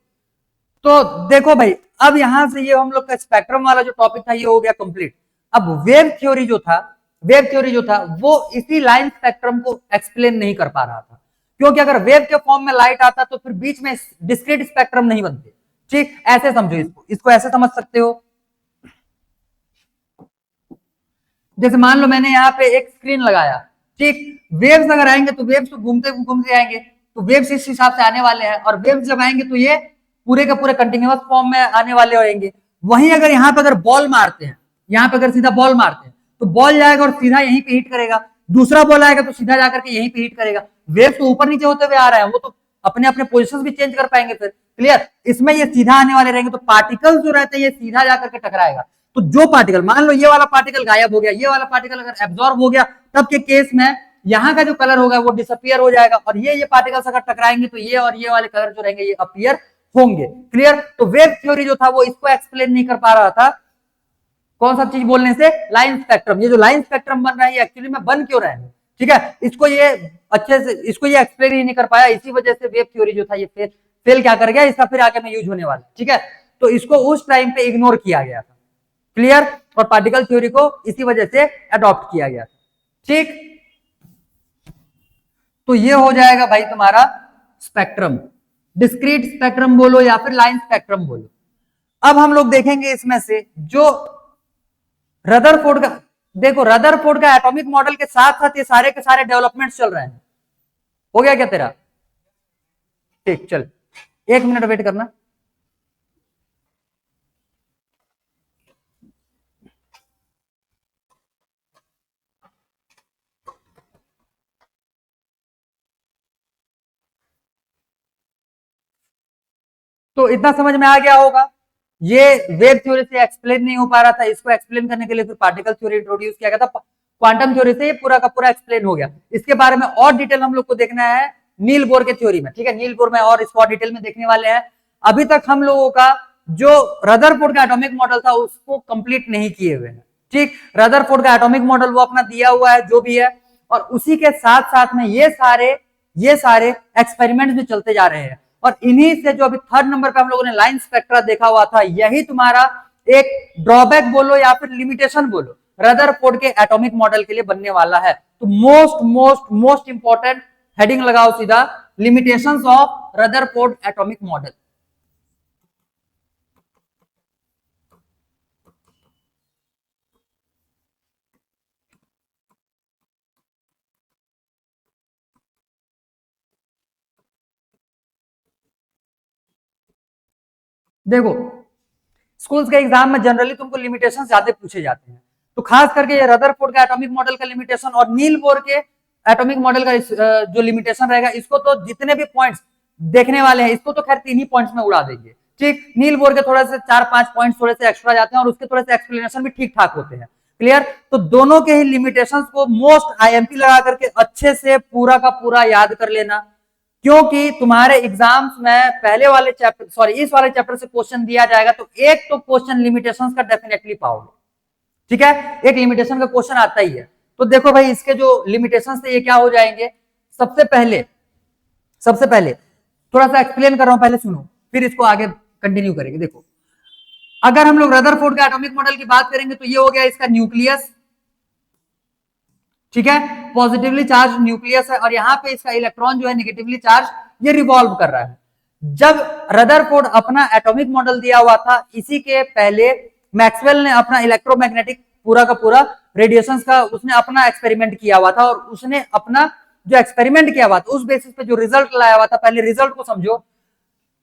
तो देखो भाई अब यहां से ये हम लोग का स्पेक्ट्रम वाला जो टॉपिक था ये हो गया कंप्लीट। अब वेव थ्योरी जो था वो इसी लाइन स्पेक्ट्रम को एक्सप्लेन नहीं कर पा रहा था, क्योंकि अगर वेव के फॉर्म में लाइट आता तो फिर बीच में डिस्क्रीट स्पेक्ट्रम नहीं बनते। ठीक, ऐसे समझो, इसको ऐसे समझ सकते हो, जैसे मान लो मैंने यहाँ पे एक स्क्रीन लगाया, ठीक, वेव्स अगर आएंगे तो वेव्स तो घूमते घूमते आएंगे, तो वेव्स इस हिसाब से आने वाले हैं, और वेव्स जब आएंगे तो ये पूरे का पूरे कंटिन्यूअस फॉर्म में आने वाले होंगे। वहीं अगर यहाँ पे अगर बॉल मारते हैं, यहाँ पे अगर सीधा बॉल मारते हैं तो बॉल जाएगा और सीधा यहीं पे हिट करेगा, दूसरा बॉल आएगा तो सीधा जाकर के यहीं पे हिट करेगा। वेव्स तो ऊपर नीचे होते हुए आ रहे हैं, वो तो अपने अपने पोजिशन भी चेंज कर पाएंगे फिर। क्लियर? इसमें ये सीधा आने वाले रहेंगे, तो पार्टिकल जो रहते हैं ये सीधा जाकर के टकराएगा। तो जो पार्टिकल, मान लो ये वाला पार्टिकल गायब हो गया, ये वाला पार्टिकल अगर एब्जॉर्ब हो गया, तब के केस में यहाँ का जो कलर होगा वो डिसअपियर हो जाएगा, और ये पार्टिकल्स अगर टकराएंगे तो ये और ये वाले कलर जो रहेंगे ये अपीयर होंगे। क्लियर? तो वेव थ्योरी जो था वो इसको एक्सप्लेन नहीं कर पा रहा था, कौन सा चीज बोलने से, लाइन स्पेक्ट्रम। ये जो लाइन स्पेक्ट्रम बन रहा है एक्चुअली में बन क्यों रहा है, ठीक है, इसको ये अच्छे से इसको ये एक्सप्लेन ही नहीं कर पाया, इसी वजह से वेव थ्योरी जो था ये फेल क्या कर गया, इसका फिर आगे में यूज होने वाला। ठीक है, तो इसको उस टाइम पे इग्नोर किया गया था, क्लियर, और पार्टिकल थ्योरी को इसी वजह से अडॉप्ट किया गया था। ठीक, तो ये हो जाएगा भाई तुम्हारा स्पेक्ट्रम, डिस्क्रीट स्पेक्ट्रम बोलो या फिर लाइन स्पेक्ट्रम बोलो। अब हम लोग देखेंगे इसमें से जो रदरफोर्ड का, देखो रदरफोर्ड का एटॉमिक मॉडल के साथ साथ ये सारे के सारे डेवलपमेंट्स चल रहे हैं। हो गया क्या तेरा? ठीक, चल 1 मिनट वेट करना। तो इतना समझ में आ गया होगा, ये वेव थ्योरी से एक्सप्लेन नहीं हो पा रहा था, इसको एक्सप्लेन करने के लिए फिर पार्टिकल थ्योरी इंट्रोड्यूस किया गया था, क्वांटम थ्योरी से ये पूरा का पूरा एक्सप्लेन हो गया। इसके बारे में और डिटेल हम लोग को देखना है नील बोर के थ्योरी में। ठीक है, नील बोर में और इसको और डिटेल में देखने वाले हैं। अभी तक हम लोगों का जो रदरफोर्ड का एटॉमिक मॉडल था उसको कंप्लीट नहीं किए हुए हैं। ठीक, रदरफोर्ड का एटॉमिक मॉडल वो अपना दिया हुआ है जो भी है, और उसी के साथ साथ में ये सारे एक्सपेरिमेंट्स भी चलते जा रहे हैं। और इन्हीं से जो अभी 3rd नंबर पे हम लोगों ने लाइन स्पेक्ट्रा देखा हुआ था, यही तुम्हारा एक ड्रॉबैक बोलो या फिर लिमिटेशन बोलो रदरफोर्ड के एटॉमिक मॉडल के लिए बनने वाला है। तो मोस्ट इंपॉर्टेंट हेडिंग लगाओ सीधा, limitations of Rutherford atomic model. देखो स्कूल्स के एग्जाम में जनरली तुमको लिमिटेशन ज्यादा पूछे जाते हैं, तो खास करके ये रदरफोर्ड का एटॉमिक मॉडल का लिमिटेशन और नील बोर के एटॉमिक मॉडल का जो लिमिटेशन रहेगा, इसको तो जितने भी पॉइंट्स देखने वाले हैं इसको तो खैर 3 ही पॉइंट्स में उड़ा देंगे। ठीक, नील बोर के थोड़े से 4-5 पॉइंट्स थोड़े से एक्स्ट्रा जाते हैं और उसके थोड़े से एक्सप्लेनेशन भी ठीक ठाक होते हैं। क्लियर, तो दोनों के ही लिमिटेशंस को मोस्ट आईएमपी लगा करके अच्छे से पूरा का पूरा याद कर लेना, क्योंकि तुम्हारे एग्जाम्स में पहले वाले चैप्टर इस वाले चैप्टर से क्वेश्चन दिया जाएगा तो एक तो क्वेश्चन लिमिटेशंस का डेफिनेटली पाओगे। ठीक है, एक लिमिटेशन का क्वेश्चन आता ही है। तो देखो भाई इसके जो लिमिटेशंस थे ये क्या हो जाएंगे। सबसे पहले थोड़ा सा एक्सप्लेन कर रहा हूं, पहले सुनो फिर इसको आगे कंटिन्यू करेंगे। देखो अगर हम लोग रदरफोर्ड का एटॉमिक मॉडल की बात करेंगे तो ये हो गया इसका न्यूक्लियस। ठीक है, पॉजिटिवली चार्ज न्यूक्लियस है और यहाँ पे इसका इलेक्ट्रॉन जो है नेगेटिवली चार्ज, ये रिवॉल्व कर रहा है। जब रदरफोर्ड अपना एटॉमिक मॉडल दिया हुआ था, इसी के पहले मैक्सवेल ने अपना इलेक्ट्रोमैग्नेटिक पूरा का पूरा रेडिएशंस का उसने अपना एक्सपेरिमेंट किया हुआ था, और उसने अपना जो एक्सपेरिमेंट किया हुआ था उस बेसिस पे जो रिजल्ट लाया हुआ था, पहले रिजल्ट को समझो।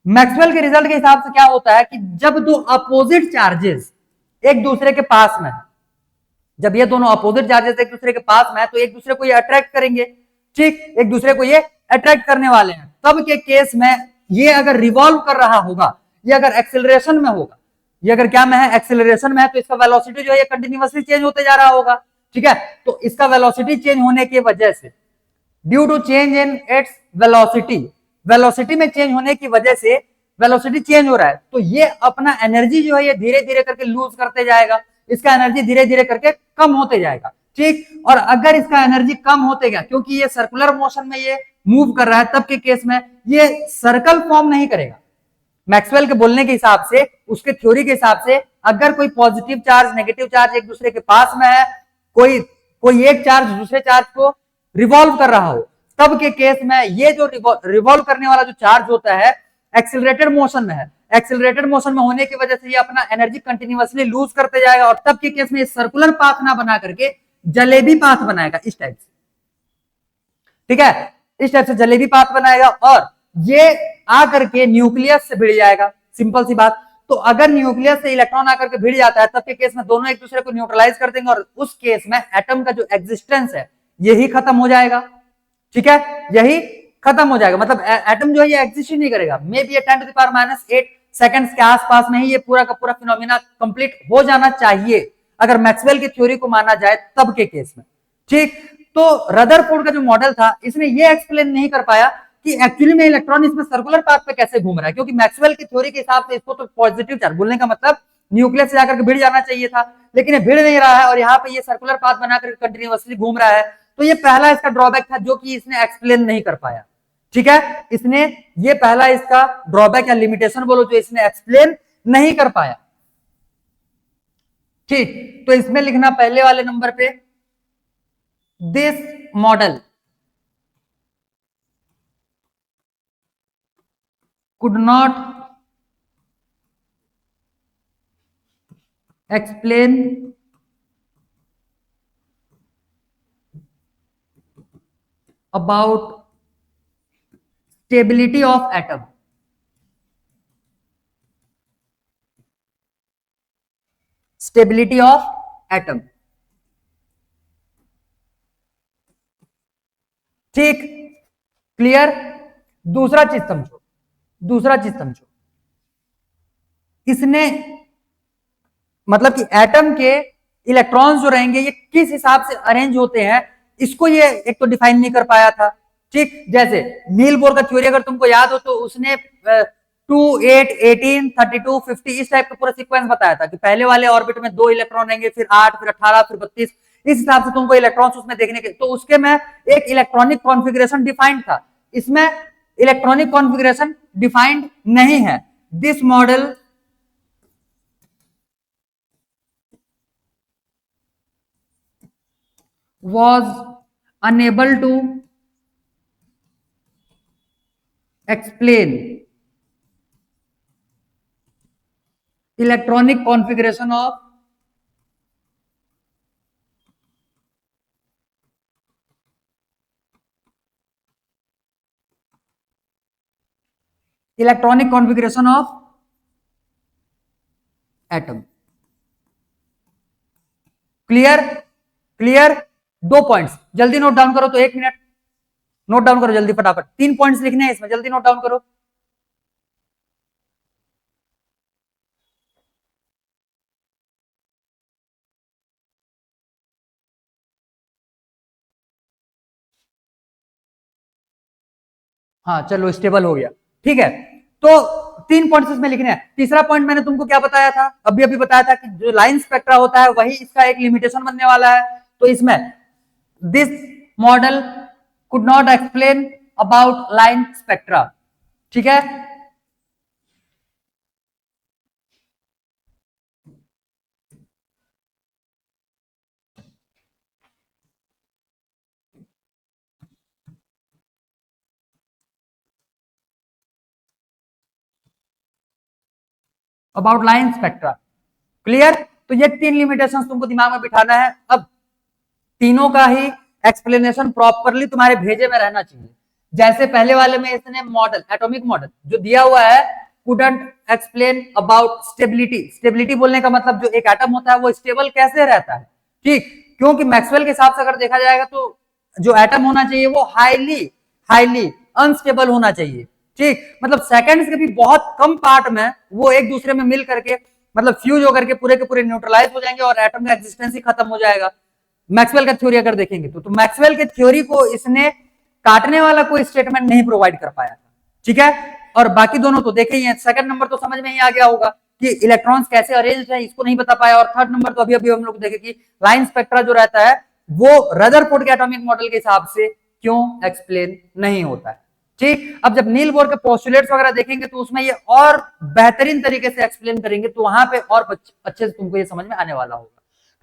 मैक्सवेल के रिजल्ट के हिसाब से क्या होता है कि जब दो अपोजिट चार्जेस एक दूसरे के पास में, जब ये दोनों अपोजिट चार्जेस एक दूसरे के पास में है तो एक दूसरे को ये अट्रैक्ट करेंगे। ठीक, एक दूसरे को ये अट्रैक्ट करने वाले हैं। तब के केस में ये अगर रिवॉल्व कर रहा होगा, ये अगर एक्सेलरेशन में होगा, ये अगर क्या में है, एक्सेलरेशन में है, तो इसका वेलोसिटी जो है ये कंटिन्यूअसली चेंज होते जा रहा होगा। ठीक है, तो इसका वेलोसिटी चेंज होने की वजह से, due to change in its velocity में चेंज होने की वजह से वेलोसिटी चेंज हो रहा है, तो ये अपना एनर्जी जो है ये धीरे धीरे करके लूज करते जाएगा, इसका एनर्जी धीरे धीरे करके कम होते जाएगा। ठीक, और अगर इसका एनर्जी कम होते गया, क्योंकि ये सर्कुलर मोशन में ये मूव कर रहा है, तब के केस में ये सर्कल फॉर्म नहीं करेगा। मैक्सवेल के बोलने के हिसाब से, उसके थ्योरी के हिसाब से, अगर कोई पॉजिटिव चार्ज नेगेटिव चार्ज एक दूसरे के पास में है, कोई एक चार्ज दूसरे चार्ज को रिवॉल्व कर रहा हो, तब के केस में ये जो रिवॉल्व करने वाला जो चार्ज होता है एक्सिलरेटेड मोशन में है, एक्सिलरेटेड मोशन में होने की वजह से ये अपना एनर्जी कंटिन्यूअसली लूज करते जाएगा, और तब के केस में सर्कुलर पाथ ना बना करके जलेबी पाथ बनाएगा इस टाइप से। ठीक है, इस टाइप से जलेबी पाथ बनाएगा और ये आकर के न्यूक्लियस से भिड़ जाएगा। सिंपल सी बात। तो अगर न्यूक्लियस से इलेक्ट्रॉन आकर के भिड़ जाता है, तब के केस में दोनों एक दूसरे को न्यूट्रलाइज कर देंगे और उस केस में एटम का जो एग्जिस्टेंस है यही खत्म हो जाएगा। ठीक है, यही खत्म हो जाएगा, मतलब एटम जो है ये एग्जिस्ट ही नहीं करेगा। मे बी 10⁻⁸ सेकंड्स के आसपास में ही ये पूरा का पूरा फिनोमिना कंप्लीट हो जाना चाहिए, अगर मैक्सवेल की थ्योरी को माना जाए तब के केस में। ठीक, तो रदरफोर्ड का जो मॉडल था इसने ये एक्सप्लेन नहीं कर पाया कि एक्चुअली में इलेक्ट्रॉन इसमें सर्कुलर पाथ पे कैसे घूम रहा है, क्योंकि मैक्सवेल की थ्योरी के हिसाब से इसको तो पॉजिटिव चार्ज बोलने का मतलब न्यूक्लियस से जाकर के भिड़ जाना चाहिए था, लेकिन ये भिड़ नहीं रहा है और यहाँ पे ये सर्कुलर पाथ बनाकर कंटिन्यूअसली घूम रहा है। तो ये पहला इसका ड्रॉबैक था जो कि इसने एक्सप्लेन नहीं कर पाया। ठीक है, इसने ये पहला इसका ड्रॉबैक या लिमिटेशन बोलो जो इसने एक्सप्लेन नहीं कर पाया। ठीक, तो इसमें लिखना पहले वाले नंबर पे, this model could not explain about stability of atom. Stability of atom. ठीक, क्लियर। दूसरा चीज समझो, दूसरा चीज समझो, इसने मतलब कि एटम के इलेक्ट्रॉन्स जो रहेंगे ये किस हिसाब से अरेंज होते हैं, इसको ये एक तो डिफाइन नहीं कर पाया था। ठीक, जैसे नील बोर का थ्योरी अगर तुमको याद हो तो उसने 2, 8, 18, 32, 50 इस टाइप का पूरा सीक्वेंस बताया था कि पहले वाले ऑर्बिट में 2 इलेक्ट्रॉन रहेंगे, फिर 8, फिर 18, फिर 32, इस हिसाब से तुमको इलेक्ट्रॉन्स उसमें देखने के, तो उसके में एक इलेक्ट्रॉनिक कॉन्फ़िगरेशन डिफाइंड था, इसमें इलेक्ट्रॉनिक कॉन्फ़िगरेशन डिफाइंड नहीं है। This model was unable to explain electronic configuration of atom. Clear, clear. 2 points जल्दी नोट डाउन करो, तो 1 मिनट नोट डाउन करो जल्दी फटाफट, 3 पॉइंट्स लिखने हैं इसमें, जल्दी नोट डाउन करो। हाँ चलो स्टेबल हो गया, ठीक है। तो 3 पॉइंट्स इसमें लिखने हैं। तीसरा पॉइंट मैंने तुमको क्या बताया था, अभी अभी बताया था कि जो लाइन स्पेक्ट्रा होता है वही इसका एक लिमिटेशन बनने वाला है। तो इसमें this model could not explain about line spectra, ठीक है। About line spectra, clear. तो ये 3 लिमिटेशंस तुमको दिमाग में बिठाना है। अब तीनों का ही एक्सप्लेनेशन प्रॉपरली तुम्हारे भेजे में रहना चाहिए। जैसे पहले वाले में इसने मॉडल, एटॉमिक मॉडल जो दिया हुआ है, couldn't explain about stability. Stability बोलने का मतलब जो एक एटम होता है वो स्टेबल कैसे रहता है, ठीक, क्योंकि मैक्सवेल के हिसाब से अगर देखा जाएगा तो जो एटम होना चाहिए वो हाईली हाईली अनस्टेबल होना चाहिए, ठीक। मतलब सेकंड्स के भी बहुत कम पार्ट में वो एक दूसरे में मिल करके मतलब फ्यूज होकर के पूरे के पूरे न्यूट्रलाइज हो जाएंगे और एटम का एग्जिस्टेंस ही खत्म हो जाएगा। मैक्सवेल का थ्योरी अगर देखेंगे तो मैक्सवेल के थ्योरी को इसने काटने वाला कोई स्टेटमेंट नहीं प्रोवाइड कर पाया, ठीक है। और बाकी दोनों तो देखे ही हैं। सेकंड नंबर तो समझ में ही आ गया होगा कि इलेक्ट्रॉन्स कैसे अरेंज है, इसको नहीं बता पाया। और थर्ड नंबर तो अभी अभी हम लोग देखे कि लाइन स्पेक्ट्रा जो रहता है वो रदरफोर्ड के एटॉमिक मॉडल के हिसाब से क्यों एक्सप्लेन नहीं होता है, ठीक। अब जब नील बोर के पोस्टुलेट्स वगैरह देखेंगे तो उसमें ये और बेहतरीन तरीके से एक्सप्लेन करेंगे, तो वहां पे और अच्छे से तुमको ये समझ में आने वाला होगा।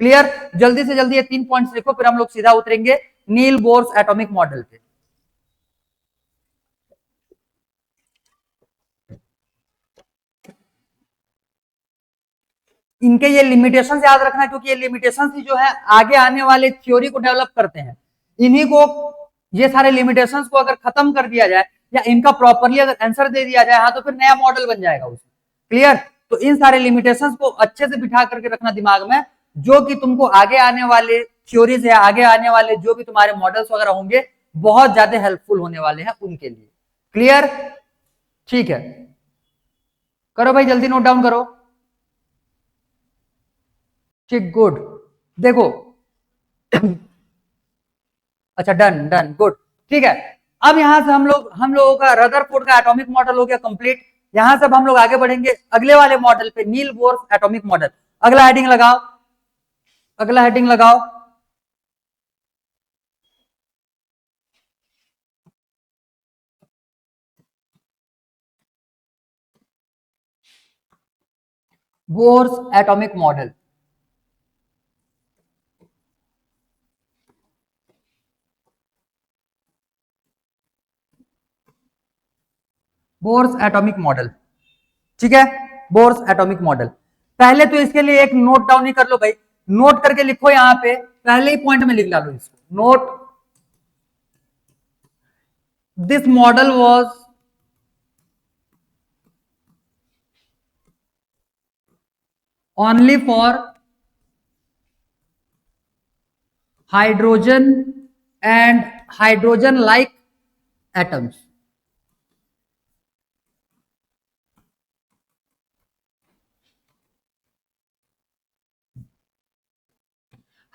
क्लियर, जल्दी से जल्दी ये 3 पॉइंट्स लिखो, फिर हम लोग सीधा उतरेंगे नील बोर्स एटॉमिक मॉडल पे। इनके ये लिमिटेशंस याद रखना, क्योंकि ये लिमिटेशंस ही जो है आगे आने वाले थ्योरी को डेवलप करते हैं। इन्हीं को, ये सारे लिमिटेशंस को अगर खत्म कर दिया जाए या इनका प्रॉपरली अगर आंसर दे दिया जाए, हाँ, तो फिर नया मॉडल बन जाएगा उसमें। क्लियर, तो इन सारे लिमिटेशंस को अच्छे से बिठा करके रखना दिमाग में, जो कि तुमको आगे आने वाले थ्योरीज या आगे आने वाले जो भी तुम्हारे मॉडल्स वगैरह होंगे बहुत ज्यादा हेल्पफुल होने वाले हैं उनके लिए। क्लियर, ठीक है, करो भाई जल्दी नोट डाउन करो, ठीक, गुड। देखो अच्छा, डन डन, गुड, ठीक है। अब यहां से हम लोगों का रदरफोर्ड का एटॉमिक मॉडल हो गया कंप्लीट। यहां से हम लोग आगे बढ़ेंगे अगले वाले मॉडल पे, नील बोर एटॉमिक मॉडल। अगला हेडिंग लगाओ, अगला हेडिंग लगाओ, Bohr's atomic model. Bohr's atomic model, ठीक है, बोर्स एटॉमिक मॉडल। पहले तो इसके लिए एक नोट डाउन ही कर लो भाई, नोट करके लिखो यहां पे, पहले ही पॉइंट में लिख डालो इसको, note this model was only for hydrogen and hydrogen like atoms.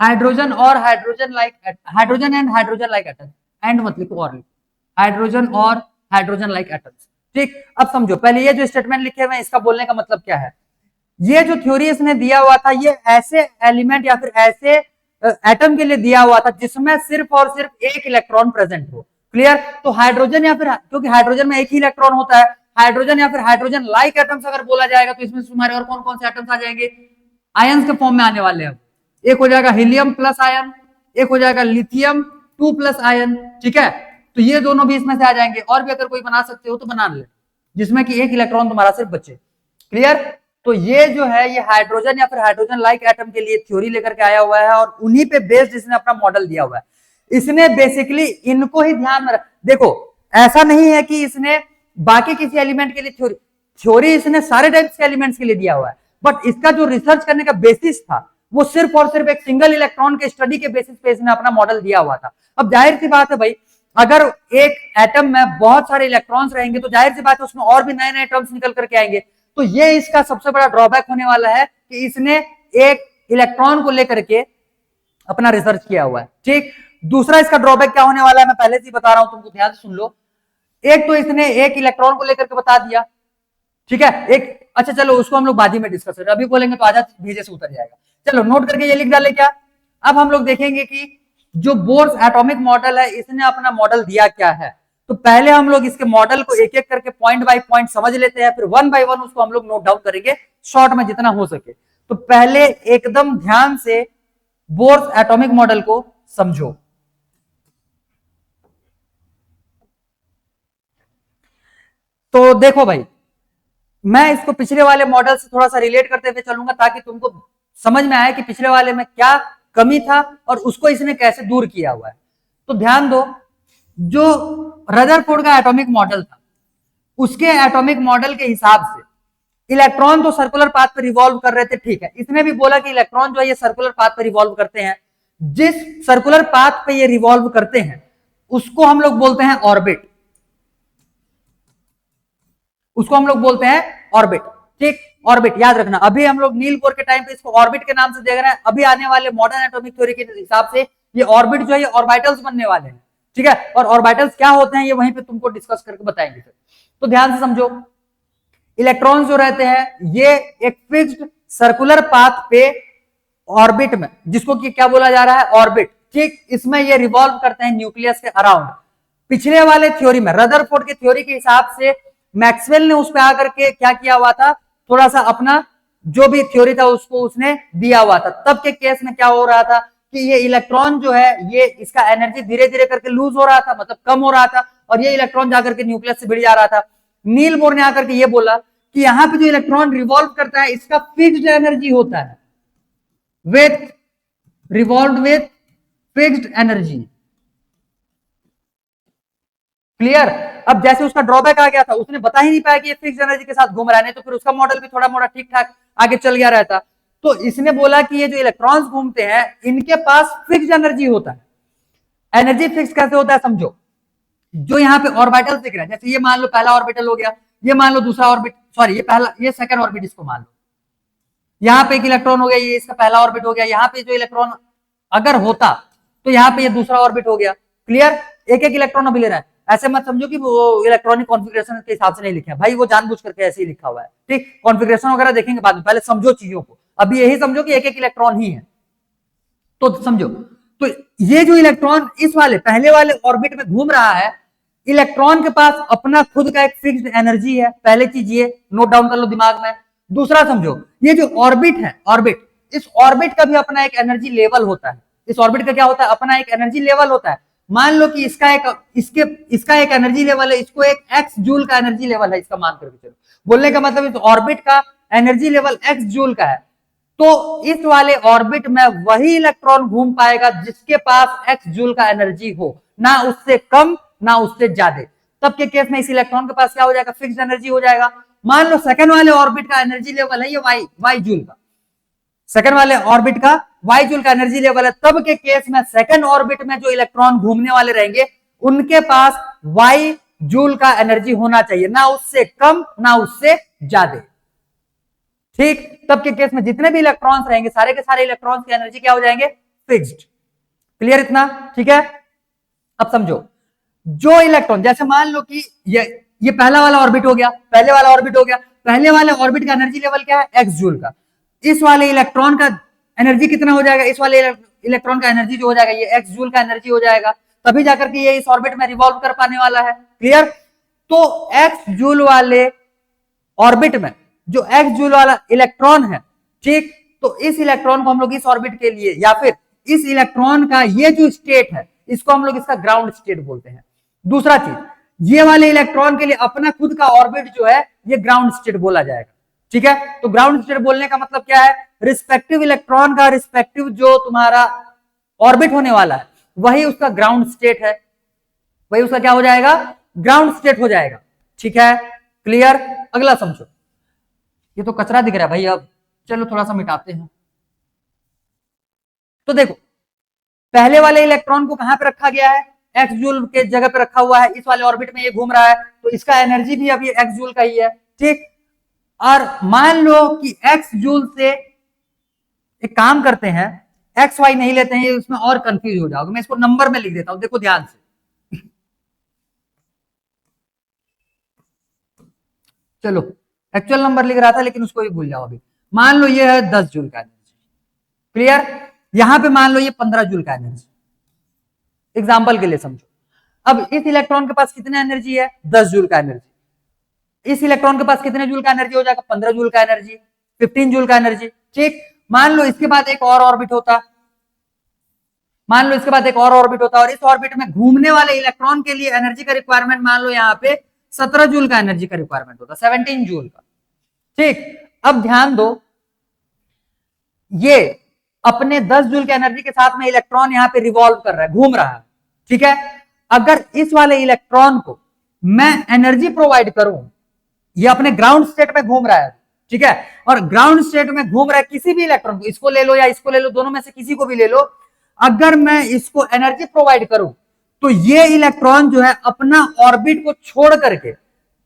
Hydrogen और hydrogen like, hydrogen and hydrogen like atom, and मत लिखो और लिखो, हाइड्रोजन और हाइड्रोजन लाइक एटम्स। ठीक, अब समझो पहले ये जो स्टेटमेंट लिखे हुए हैं इसका बोलने का मतलब क्या है। ये जो थ्योरी इसने दिया हुआ था ये ऐसे एलिमेंट या फिर ऐसे एटम के लिए दिया हुआ था जिसमें सिर्फ और सिर्फ एक इलेक्ट्रॉन प्रेजेंट हो। क्लियर, तो हाइड्रोजन या फिर, क्योंकि हाइड्रोजन में एक ही इलेक्ट्रॉन होता है, हाइड्रोजन या फिर हाइड्रोजन लाइक एटम्स अगर बोला जाएगा तो इसमें तुम्हारे और कौन कौन से एटम्स आ जाएंगे, आयंस के फॉर्म में आने वाले हैं। एक हो जाएगा हीलियम प्लस आयन, एक हो जाएगा लिथियम 2 प्लस आयन, ठीक है, तो ये दोनों भी इसमें से आ जाएंगे। और भी अगर कोई बना सकते हो तो बना ले, जिसमें कि एक इलेक्ट्रॉन तुम्हारा सिर्फ बचे। क्लियर, तो ये जो है ये हाइड्रोजन या फिर हाइड्रोजन लाइक एटम के लिए थ्योरी लेकर के आया हुआ है और उन्हीं पे बेस्ड इसने अपना मॉडल दिया हुआ है। इसने बेसिकली इनको ही ध्यान में देखो, ऐसा नहीं है कि इसने बाकी किसी एलिमेंट के लिए थ्योरी, थ्योरी इसने सारे टाइप्स के एलिमेंट्स के लिए दिया हुआ है, बट इसका जो रिसर्च करने का बेसिस था वो सिर्फ और सिर्फ एक सिंगल इलेक्ट्रॉन के स्टडी के बेसिस पे इसने अपना मॉडल दिया हुआ था। अब जाहिर सी बात है भाई, अगर एक एटम में बहुत सारे इलेक्ट्रॉन्स रहेंगे तो जाहिर सी बात है उसमें और भी नए नए टर्म्स निकल करके आएंगे। तो ये इसका सबसे बड़ा ड्रॉबैक होने वाला है कि इसने एक इलेक्ट्रॉन को लेकर के अपना रिसर्च किया हुआ है। ठीक, दूसरा इसका ड्रॉबैक क्या होने वाला है मैं पहले से ही बता रहा हूं, तुमको ध्यान से सुन लो। एक तो इसने एक इलेक्ट्रॉन को लेकर के बता दिया, ठीक है, एक, अच्छा चलो उसको हम लोग बाद ही में डिस्कस करें, अभी बोलेंगे तो आजा भेजे से उतर जाएगा। चलो नोट करके ये लिख डाले क्या। अब हम लोग देखेंगे कि जो बोर्स एटॉमिक मॉडल है इसने अपना मॉडल दिया क्या है। तो पहले हम लोग इसके मॉडल को एक एक करके पॉइंट बाय पॉइंट समझ लेते हैं, फिर वन बाय वन उसको हम लोग नोट डाउन करेंगे शॉर्ट में जितना हो सके। तो पहले एकदम ध्यान से बोर्स एटॉमिक मॉडल को समझो। तो देखो भाई, मैं इसको पिछले वाले मॉडल से थोड़ा सा रिलेट करते हुए चलूंगा ताकि तुमको समझ में आए कि पिछले वाले में क्या कमी था और उसको इसने कैसे दूर किया हुआ है। तो ध्यान दो, जो रदरफोर्ड का एटॉमिक मॉडल था उसके एटॉमिक मॉडल के हिसाब से इलेक्ट्रॉन तो सर्कुलर पाथ पर रिवॉल्व कर रहे थे, ठीक है, इसने भी बोला कि इलेक्ट्रॉन जो है ये सर्कुलर पाथ पर रिवॉल्व करते हैं। जिस सर्कुलर पाथ पे ये रिवॉल्व करते हैं उसको हम लोग बोलते हैं ऑर्बिट, उसको हम लोग बोलते हैं ऑर्बिट। ठीक, ऑर्बिट याद रखना, अभी हम लोग नील बोर के टाइम पे इसको ऑर्बिट के नाम से देख रहे हैं, अभी आने वाले मॉडर्न एटॉमिक थ्योरी के हिसाब से ये ऑर्बिट जो है ये ऑर्बिटल्स बनने वाले हैं। ठीक है, और ऑर्बिटल्स क्या होते हैं ये वहीं पे तुमको डिस्कस करके बताएंगे। तो ध्यान से समझो, इलेक्ट्रॉन जो रहते हैं ये एक फिक्स्ड सर्कुलर पाथ पे ऑर्बिट में, जिसको कि क्या बोला जा रहा है, ऑर्बिट। ठीक, इसमें ये रिवॉल्व करते हैं न्यूक्लियस के अराउंड। पिछले वाले थ्योरी में रदरफोर्ड की थ्योरी के हिसाब से मैक्सवेल ने उस पर आकर के क्या किया हुआ था, थोड़ा सा अपना जो भी थ्योरी था उसको उसने दिया हुआ था। तब के केस में क्या हो रहा था कि ये इलेक्ट्रॉन जो है ये इसका एनर्जी धीरे धीरे करके लूज हो रहा था, मतलब कम हो रहा था, और ये इलेक्ट्रॉन जाकर के न्यूक्लियस से भिड़ जा रहा था। नील बोर ने आकर के ये बोला कि यहाँ पे जो इलेक्ट्रॉन रिवॉल्व करता है इसका फिक्स्ड एनर्जी होता है, with revolve with fixed energy. Clear, अब जैसे उसका ड्रॉबैक आ गया था, उसने बता ही नहीं पाया कि ये फिक्स एनर्जी के साथ घूम रहा है, नहीं तो फिर उसका मॉडल भी थोड़ा मोड़ा ठीक ठाक आगे चल गया रहता। तो इसने बोला कि ये जो इलेक्ट्रॉन्स घूमते हैं इनके पास फिक्स एनर्जी होता है। एनर्जी फिक्स कैसे होता है समझो, जो यहाँ पे ऑर्बिटल दिख रहा है, जैसे ये मान लो पहला ऑर्बिटल हो गया, ये मान लो दूसरा ऑर्बिट, सॉरी ये पहला, ये सेकंड ऑर्बिट इसको मान लो, यहाँ पे एक इलेक्ट्रॉन हो गया, ये इसका पहला ऑर्बिट हो गया, यहाँ पे जो इलेक्ट्रॉन अगर होता तो यहाँ पे ये दूसरा ऑर्बिट हो गया। क्लियर, एक एक इलेक्ट्रॉन अभी ले रहा है, ऐसे मत समझो कि वो इलेक्ट्रॉनिक कॉन्फ़िगरेशन के हिसाब से नहीं लिखा है भाई, वो जानबूझ करके ऐसे ही लिखा हुआ है। ठीक, कॉन्फ़िगरेशन वगैरह देखेंगे बाद में, पहले समझो चीजों को, अभी यही समझो कि एक एक इलेक्ट्रॉन ही है। तो समझो, तो ये जो इलेक्ट्रॉन इस वाले पहले वाले ऑर्बिट में घूम रहा है, इलेक्ट्रॉन के पास अपना खुद का एक फिक्स्ड एनर्जी है, पहले चीज ये नोट डाउन कर लो दिमाग में। दूसरा समझो, ये जो ऑर्बिट है, ऑर्बिट, इस ऑर्बिट का भी अपना एक एनर्जी लेवल होता है। इस ऑर्बिट का क्या होता है? अपना एक एनर्जी लेवल होता है। मान लो कि इसका एक एनर्जी लेवल है, इसको एक एक्स जूल का एनर्जी लेवल है, इसका मान करके चलो। बोलने का मतलब इस ऑर्बिट का एनर्जी लेवल एक्स जूल का है, तो इस वाले ऑर्बिट में वही इलेक्ट्रॉन घूम पाएगा जिसके पास एक्स जूल का एनर्जी हो, ना उससे कम ना उससे ज्यादा। तब के केस में इस इलेक्ट्रॉन के पास क्या हो जाएगा? फिक्स्ड एनर्जी हो जाएगा। मान लो सेकंड वाले ऑर्बिट का एनर्जी लेवल है ये वाई जूल का, सेकंड वाले ऑर्बिट का वाई जूल का एनर्जी लेवल है, तब के केस में सेकंड ऑर्बिट में जो इलेक्ट्रॉन घूमने वाले रहेंगे उनके पास वाई जूल का एनर्जी होना चाहिए, ना उससे कम ना उससे ज्यादा। ठीक, तब के केस में जितने भी इलेक्ट्रॉन्स रहेंगे सारे के सारे इलेक्ट्रॉन्स की एनर्जी क्या हो जाएंगे? फिक्स्ड। क्लियर इतना? ठीक है। अब समझो, जो इलेक्ट्रॉन, जैसे मान लो कि ये पहला वाला ऑर्बिट हो गया, पहले वाला ऑर्बिट हो गया, पहले वाले ऑर्बिट का एनर्जी लेवल क्या है? एक्स जूल का। इस वाले इलेक्ट्रॉन का एनर्जी कितना हो जाएगा? इस वाले इलेक्ट्रॉन का एनर्जी जो हो जाएगा ये एक्स जूल का एनर्जी हो जाएगा, तभी जाकर के ये इस ऑर्बिट में रिवॉल्व कर पाने वाला है। क्लियर? तो एक्स जूल वाले ऑर्बिट में जो एक्स जूल वाला इलेक्ट्रॉन है, ठीक, तो इस इलेक्ट्रॉन को हम लोग इस ऑर्बिट के लिए, या फिर इस इलेक्ट्रॉन का ये जो स्टेट है इसको हम लोग इसका ग्राउंड स्टेट बोलते हैं। दूसरा चीज, ये वाले इलेक्ट्रॉन के लिए अपना खुद का ऑर्बिट जो है ये ग्राउंड स्टेट बोला जाएगा। ठीक है, तो ग्राउंड स्टेट बोलने का मतलब क्या है? रिस्पेक्टिव इलेक्ट्रॉन का रिस्पेक्टिव जो तुम्हारा ऑर्बिट होने वाला है वही उसका ग्राउंड स्टेट है, वही उसका क्या हो जाएगा? ग्राउंड स्टेट हो जाएगा। ठीक है, क्लियर? अगला समझो, ये तो कचरा दिख रहा है भाई, अब चलो थोड़ा सा मिटाते हैं। तो देखो, पहले वाले इलेक्ट्रॉन को कहां पे रखा गया है? एक्स जूल के जगह पे रखा हुआ है, इस वाले ऑर्बिट में ये घूम रहा है, तो इसका एनर्जी भी अब ये एक्स जूल का ही है। ठीक, और मान लो कि एक्स जूल से एक काम करते हैं, एक्स वाई नहीं लेते हैं, इसमें और कंफ्यूज हो जाओगे, मैं इसको नंबर में लिख देता हूं, देखो ध्यान से। चलो, एक्चुअल नंबर लिख रहा था लेकिन उसको भी भूल जाओ अभी। मान लो ये है 10 जूल का एनर्जी। क्लियर? यहां पे मान लो ये 15 जूल का एनर्जी, एग्जाम्पल के लिए समझो। अब इस इलेक्ट्रॉन के पास कितना एनर्जी है? 10 जूल का एनर्जी। इस इलेक्ट्रॉन के पास कितने जूल का एनर्जी हो जाएगा? 15 जूल का एनर्जी, 15 जूल का एनर्जी। ठीक, मान लो इसके बाद एक और ऑर्बिट होता, मान लो इसके बाद एक और ऑर्बिट होता, और इस ऑर्बिट में घूमने वाले इलेक्ट्रॉन के लिए एनर्जी का रिक्वायरमेंट मान लो यहाँ पे 17 जूल का एनर्जी का रिक्वायरमेंट होता, 17 जूल का। ठीक, अब ध्यान दो, ये अपने 10 जूल के एनर्जी के साथ में इलेक्ट्रॉन यहां पे रिवॉल्व कर रहा है, घूम रहा है। ठीक है, अगर इस वाले इलेक्ट्रॉन को मैं एनर्जी प्रोवाइड करूं, ये अपने ग्राउंड स्टेट में घूम रहा है, ठीक है, और ग्राउंड स्टेट में घूम रहा है किसी भी इलेक्ट्रॉन को, इसको ले लो या इसको ले लो, दोनों में से किसी को भी ले लो, अगर मैं इसको एनर्जी प्रोवाइड करूं तो ये इलेक्ट्रॉन जो है अपना ऑर्बिट को छोड़ करके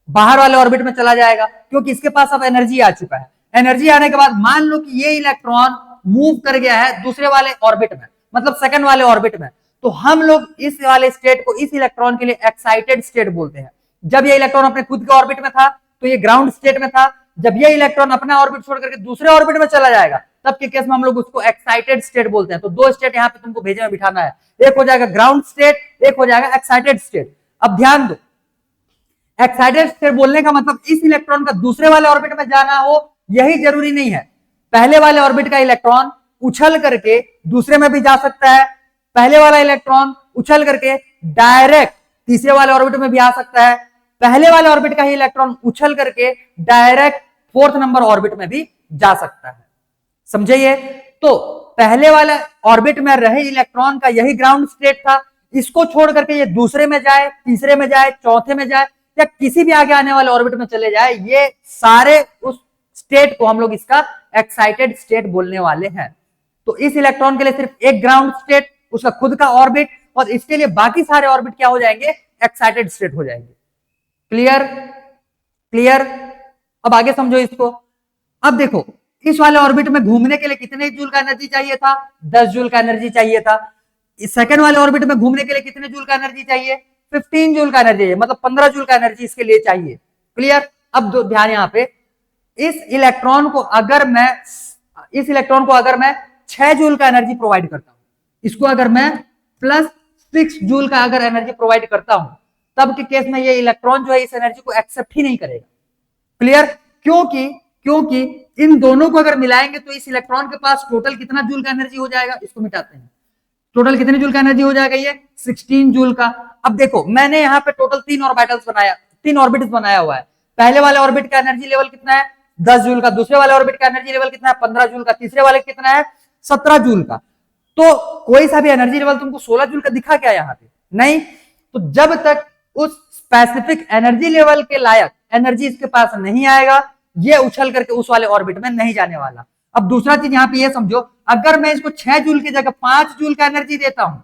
बाहर वाले ऑर्बिट में चला जाएगा, क्योंकि इसके पास अब एनर्जी आ चुका है। एनर्जी आने के बाद मान लो कि ये इलेक्ट्रॉन मूव कर गया है दूसरे वाले ऑर्बिट में, मतलब सेकंड वाले ऑर्बिट में, तो हम लोग इस वाले स्टेट को, इस इलेक्ट्रॉन के लिए एक्साइटेड स्टेट बोलते हैं। जब ये इलेक्ट्रॉन अपने खुद के ऑर्बिट में था तो ये ग्राउंड स्टेट में था, जब ये इलेक्ट्रॉन अपना ऑर्बिट छोड़ करके दूसरे ऑर्बिट में चला जाएगा तब के केस में हम लोग उसको एक्साइटेड स्टेट बोलते हैं। तो दो स्टेट यहां पे तुमको भेजे में बिठाना है, एक हो जाएगा ग्राउंड स्टेट, एक हो जाएगा एक्साइटेड स्टेट। अब ध्यान दो, एक्साइटेड स्टेट बोलने का मतलब इस इलेक्ट्रॉन का दूसरे वाले ऑर्बिट में जाना हो यही जरूरी नहीं है। पहले वाले ऑर्बिट का इलेक्ट्रॉन उछल करके दूसरे में भी जा सकता है, पहले वाला इलेक्ट्रॉन उछल करके डायरेक्ट तीसरे वाले ऑर्बिट में भी आ सकता है, पहले वाले ऑर्बिट का ही इलेक्ट्रॉन उछल करके डायरेक्ट फोर्थ नंबर ऑर्बिट में भी जा सकता है। समझे ये? तो पहले वाले ऑर्बिट में रहे इलेक्ट्रॉन का यही ग्राउंड स्टेट था, इसको छोड़ करके ये दूसरे में जाए, तीसरे में जाए, चौथे में जाए, या किसी भी आगे आने वाले ऑर्बिट में चले जाए, ये सारे उस स्टेट को हम लोग इसका एक्साइटेड स्टेट बोलने वाले हैं। तो इस इलेक्ट्रॉन के लिए सिर्फ एक ग्राउंड स्टेट, उसका खुद का ऑर्बिट, और इसके लिए बाकी सारे ऑर्बिट क्या हो जाएंगे? एक्साइटेड स्टेट हो जाएंगे। क्लियर? क्लियर? अब आगे समझो इसको। अब देखो, इस वाले ऑर्बिट में घूमने के लिए कितने जूल का एनर्जी चाहिए था? 10 जूल का एनर्जी चाहिए था। इस सेकंड वाले ऑर्बिट में घूमने के लिए कितने जूल का एनर्जी चाहिए? 15 जूल का एनर्जी, मतलब 15 जूल का एनर्जी इसके लिए चाहिए। क्लियर? अब ध्यान यहां पे, इस इलेक्ट्रॉन को अगर मैं 6 जूल का एनर्जी प्रोवाइड करता हूं, इसको अगर मैं +6 जूल का अगर एनर्जी प्रोवाइड करता हूं, तब के केस में ये इलेक्ट्रॉन जो है इस एनर्जी को एक्सेप्ट ही नहीं करेगा। क्लियर? क्योंकि इन दोनों को अगर मिलाएंगे तो इस इलेक्ट्रॉन के पास टोटल कितना जूल का एनर्जी हो जाएगा, इसको मिटाते हैं, टोटल कितने जूल का एनर्जी हो जाएगा, ये 16 जूल का। अब देखो मैंने यहाँ पे टोटल 3 ऑर्बिटल्स बनाया, 3 ऑर्बिट्स बनाया हुआ है। पहले वाले ऑर्बिट का एनर्जी लेवल कितना है, 10 जूल का। दूसरे वाले ऑर्बिट का एनर्जी लेवल कितना है, 15 जूल का। तीसरे वाले कितना है, 17 जूल का। तो कोई सा भी एनर्जी लेवल तुमको 16 जूल का दिखा क्या यहाँ पे, नहीं। तो जब तक उस स्पेसिफिक एनर्जी लेवल के लायक एनर्जी इसके पास नहीं आएगा, ये उछल करके उस वाले ऑर्बिट में नहीं जाने वाला। अब दूसरा चीज यहाँ पे ये समझो, अगर मैं इसको 6 जूल की जगह 5 जूल का एनर्जी देता हूं,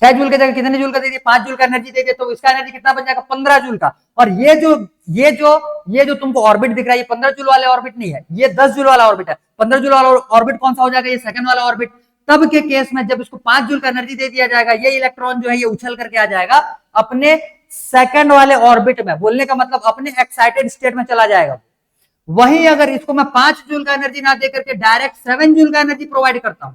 6 जूल की जगह कितने जूल का दे दिया, 5 जूल का एनर्जी दे दिया, तो इसका एनर्जी कितना बन जाएगा, 15 जूल का। और ये जो तुमको ऑर्बिट दिख रहा है, ये 15 जूल वाले ऑर्बिट नहीं है, ये 10 जूल वाला ऑर्बिट है। 15 जूल वाला ऑर्बिट कौन सा हो जाएगा, ये सेकंड वाला ऑर्बिट। तब के केस में जब इसको 5 जूल का एनर्जी दे दिया जाएगा, ये इलेक्ट्रॉन जो है ये उछल करके आ जाएगा अपने सेकंड वाले ऑर्बिट में, बोलने का मतलब अपने एक्साइटेड स्टेट में चला जाएगा। वहीं अगर इसको मैं 5 जूल का एनर्जी ना देकर के डायरेक्ट 7 जूल का एनर्जी प्रोवाइड करता हूं,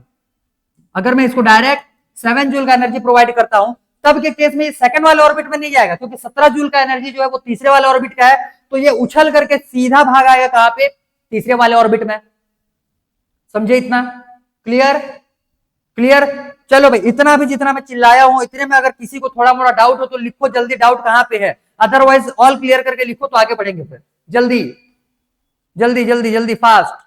अगर मैं इसको डायरेक्ट 7 जूल का एनर्जी प्रोवाइड करता हूं, तब के केस में ये सेकंड वाले ऑर्बिट में नहीं जाएगा, क्योंकि 17 जूल का एनर्जी जो है वो तीसरे वाले ऑर्बिट का है। तो ये उछल करके सीधा भाग आएगा कहां पे, तीसरे वाले ऑर्बिट में। समझे इतना, क्लियर क्लियर। चलो भाई, इतना भी जितना मैं चिल्लाया हूं, इतने में अगर किसी को थोड़ा मोड़ा डाउट हो तो लिखो जल्दी, डाउट कहां पे है, अदरवाइज ऑल क्लियर करके लिखो तो आगे बढ़ेंगे फिर। जल्दी जल्दी जल्दी जल्दी, फास्ट।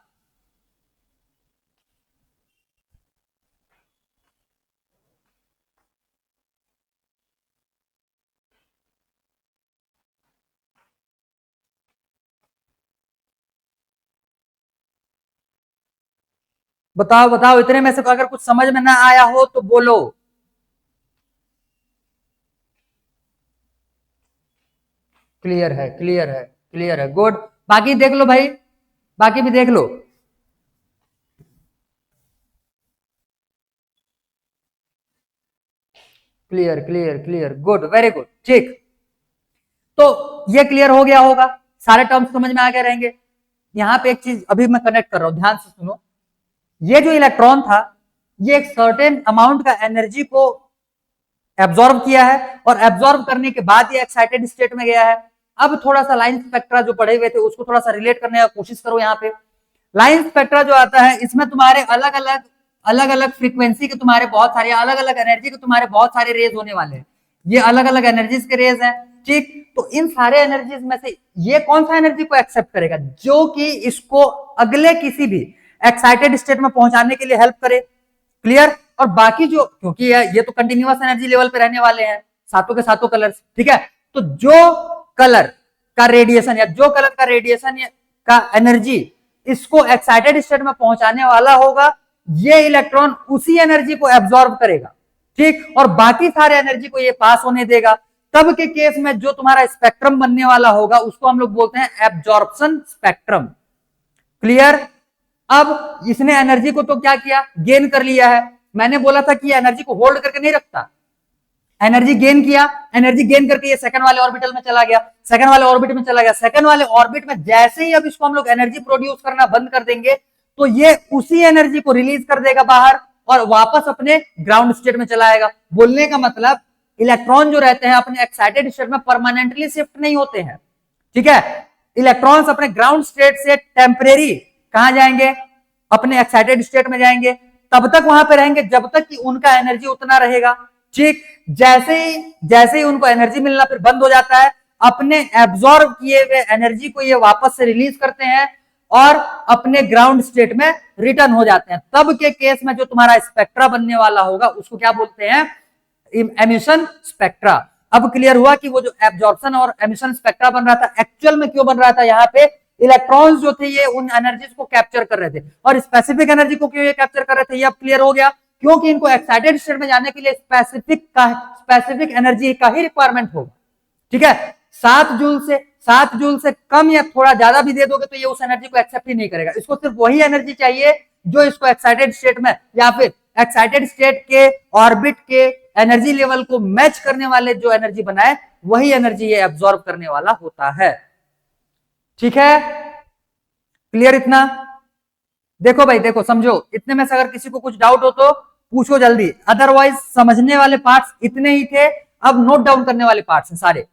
बताओ बताओ, इतने में से अगर कुछ समझ में ना आया हो तो बोलो। क्लियर है, क्लियर है, क्लियर है, गुड। बाकी देख लो भाई, बाकी भी देख लो। Clear clear clear, good, very good, ठीक। तो ये क्लियर हो गया होगा, सारे टर्म्स समझ में आ गए रहेंगे। यहां पे एक चीज अभी मैं कनेक्ट कर रहा हूं, ध्यान से सुनो। ये जो इलेक्ट्रॉन था, ये एक सर्टेन अमाउंट का एनर्जी को एब्जॉर्ब किया है, और एब्जॉर्ब करने के बाद ये एक्साइटेड स्टेट में गया है। अब थोड़ा सा लाइन स्पेक्ट्रा जो पढ़े हुए थे उसको थोड़ा सा रिलेट करने की कोशिश करो। यहाँ पे लाइन स्पेक्ट्रा जो आता है, इसमें तुम्हारे अलग अलग फ्रीक्वेंसी के, तुम्हारे बहुत सारे अलग अलग एनर्जी के तुम्हारे बहुत सारे रेज होने वाले हैं। ये अलग अलग एनर्जीज के रेज हैं, ठीक। तो इन सारे एनर्जीज में से ये कौन सा एनर्जी को एक्सेप्ट करेगा, जो कि इसको अगले किसी भी एक्साइटेड स्टेट में पहुंचाने के लिए हेल्प करे, क्लियर। और बाकी जो, क्योंकि ये तो कंटिन्यूअस एनर्जी लेवल पे रहने वाले हैं सातों के सातों कलर्स, ठीक है। तो जो कलर का रेडिएशन या जो कलर का रेडिएशन का एनर्जी इसको एक्साइटेड स्टेट में पहुंचाने वाला होगा, ये इलेक्ट्रॉन उसी एनर्जी को एब्जॉर्ब करेगा, ठीक। और बाकी सारे एनर्जी को ये पास होने देगा। तब के केस में जो तुम्हारा स्पेक्ट्रम बनने वाला होगा उसको हम लोग बोलते हैं एब्जॉर्प्शन स्पेक्ट्रम, क्लियर। अब इसने एनर्जी को तो क्या किया, गेन कर लिया है। मैंने बोला था कि एनर्जी को होल्ड करके नहीं रखता, एनर्जी गेन किया, एनर्जी गेन करके ये सेकंड वाले ऑर्बिटल में चला गया, सेकंड वाले ऑर्बिट में चला गया। सेकंड वाले ऑर्बिट में जैसे ही अब इसको हम लोग एनर्जी प्रोड्यूस करना बंद कर देंगे, तो ये उसी एनर्जी को रिलीज कर देगा बाहर और वापस अपने ग्राउंड स्टेट में चला आएगा। बोलने का मतलब इलेक्ट्रॉन जो रहते हैं अपने एक्साइटेड स्टेट में परमानेंटली शिफ्ट नहीं होते हैं, ठीक है। इलेक्ट्रॉन्स अपने ग्राउंड स्टेट से टेम्परेरी कहां जाएंगे, अपने एक्साइटेड स्टेट में जाएंगे, तब तक वहां पे रहेंगे जब तक कि उनका एनर्जी उतना रहेगा, ठीक। जैसे ही उनको एनर्जी मिलना फिर बंद हो जाता है, अपने एब्जॉर्ब किए हुए एनर्जी को ये वापस से रिलीज करते हैं और अपने ग्राउंड स्टेट में रिटर्न हो जाते हैं। तब के केस में जो तुम्हारा स्पेक्ट्रा बनने वाला होगा उसको क्या बोलते हैं, एमिशन स्पेक्ट्रा। अब क्लियर हुआ कि वो जो एब्जॉर्प्शन और एमिशन स्पेक्ट्रा बन रहा था, एक्चुअल में क्यों बन रहा था, यहाँ पे इलेक्ट्रॉन्स जो थे ये उन एनर्जीज को कैप्चर कर रहे थे, और स्पेसिफिक एनर्जी को क्यों ये कैप्चर कर रहे थे, ये अब क्लियर हो गया। क्योंकि इनको एक्साइटेड स्टेट में जाने के लिए स्पेसिफिक एनर्जी का ही रिक्वायरमेंट होगा, ठीक है। 7 जूल से कम या थोड़ा ज्यादा भी दे दोगे तो ये उस एनर्जी को एक्सेप्ट ही नहीं करेगा। इसको सिर्फ वही एनर्जी चाहिए जो इसको एक्साइटेड स्टेट में या फिर एक्साइटेड स्टेट के ऑर्बिट के एनर्जी लेवल को मैच करने वाले जो एनर्जी बनाए, वही एनर्जी ये एब्जॉर्ब करने वाला होता है, ठीक है। क्लियर इतना, देखो भाई देखो, समझो। इतने में से अगर किसी को कुछ डाउट हो तो पूछो जल्दी, अदरवाइज समझने वाले पार्ट्स इतने ही थे, अब नोट डाउन करने वाले पार्ट्स हैं सारे।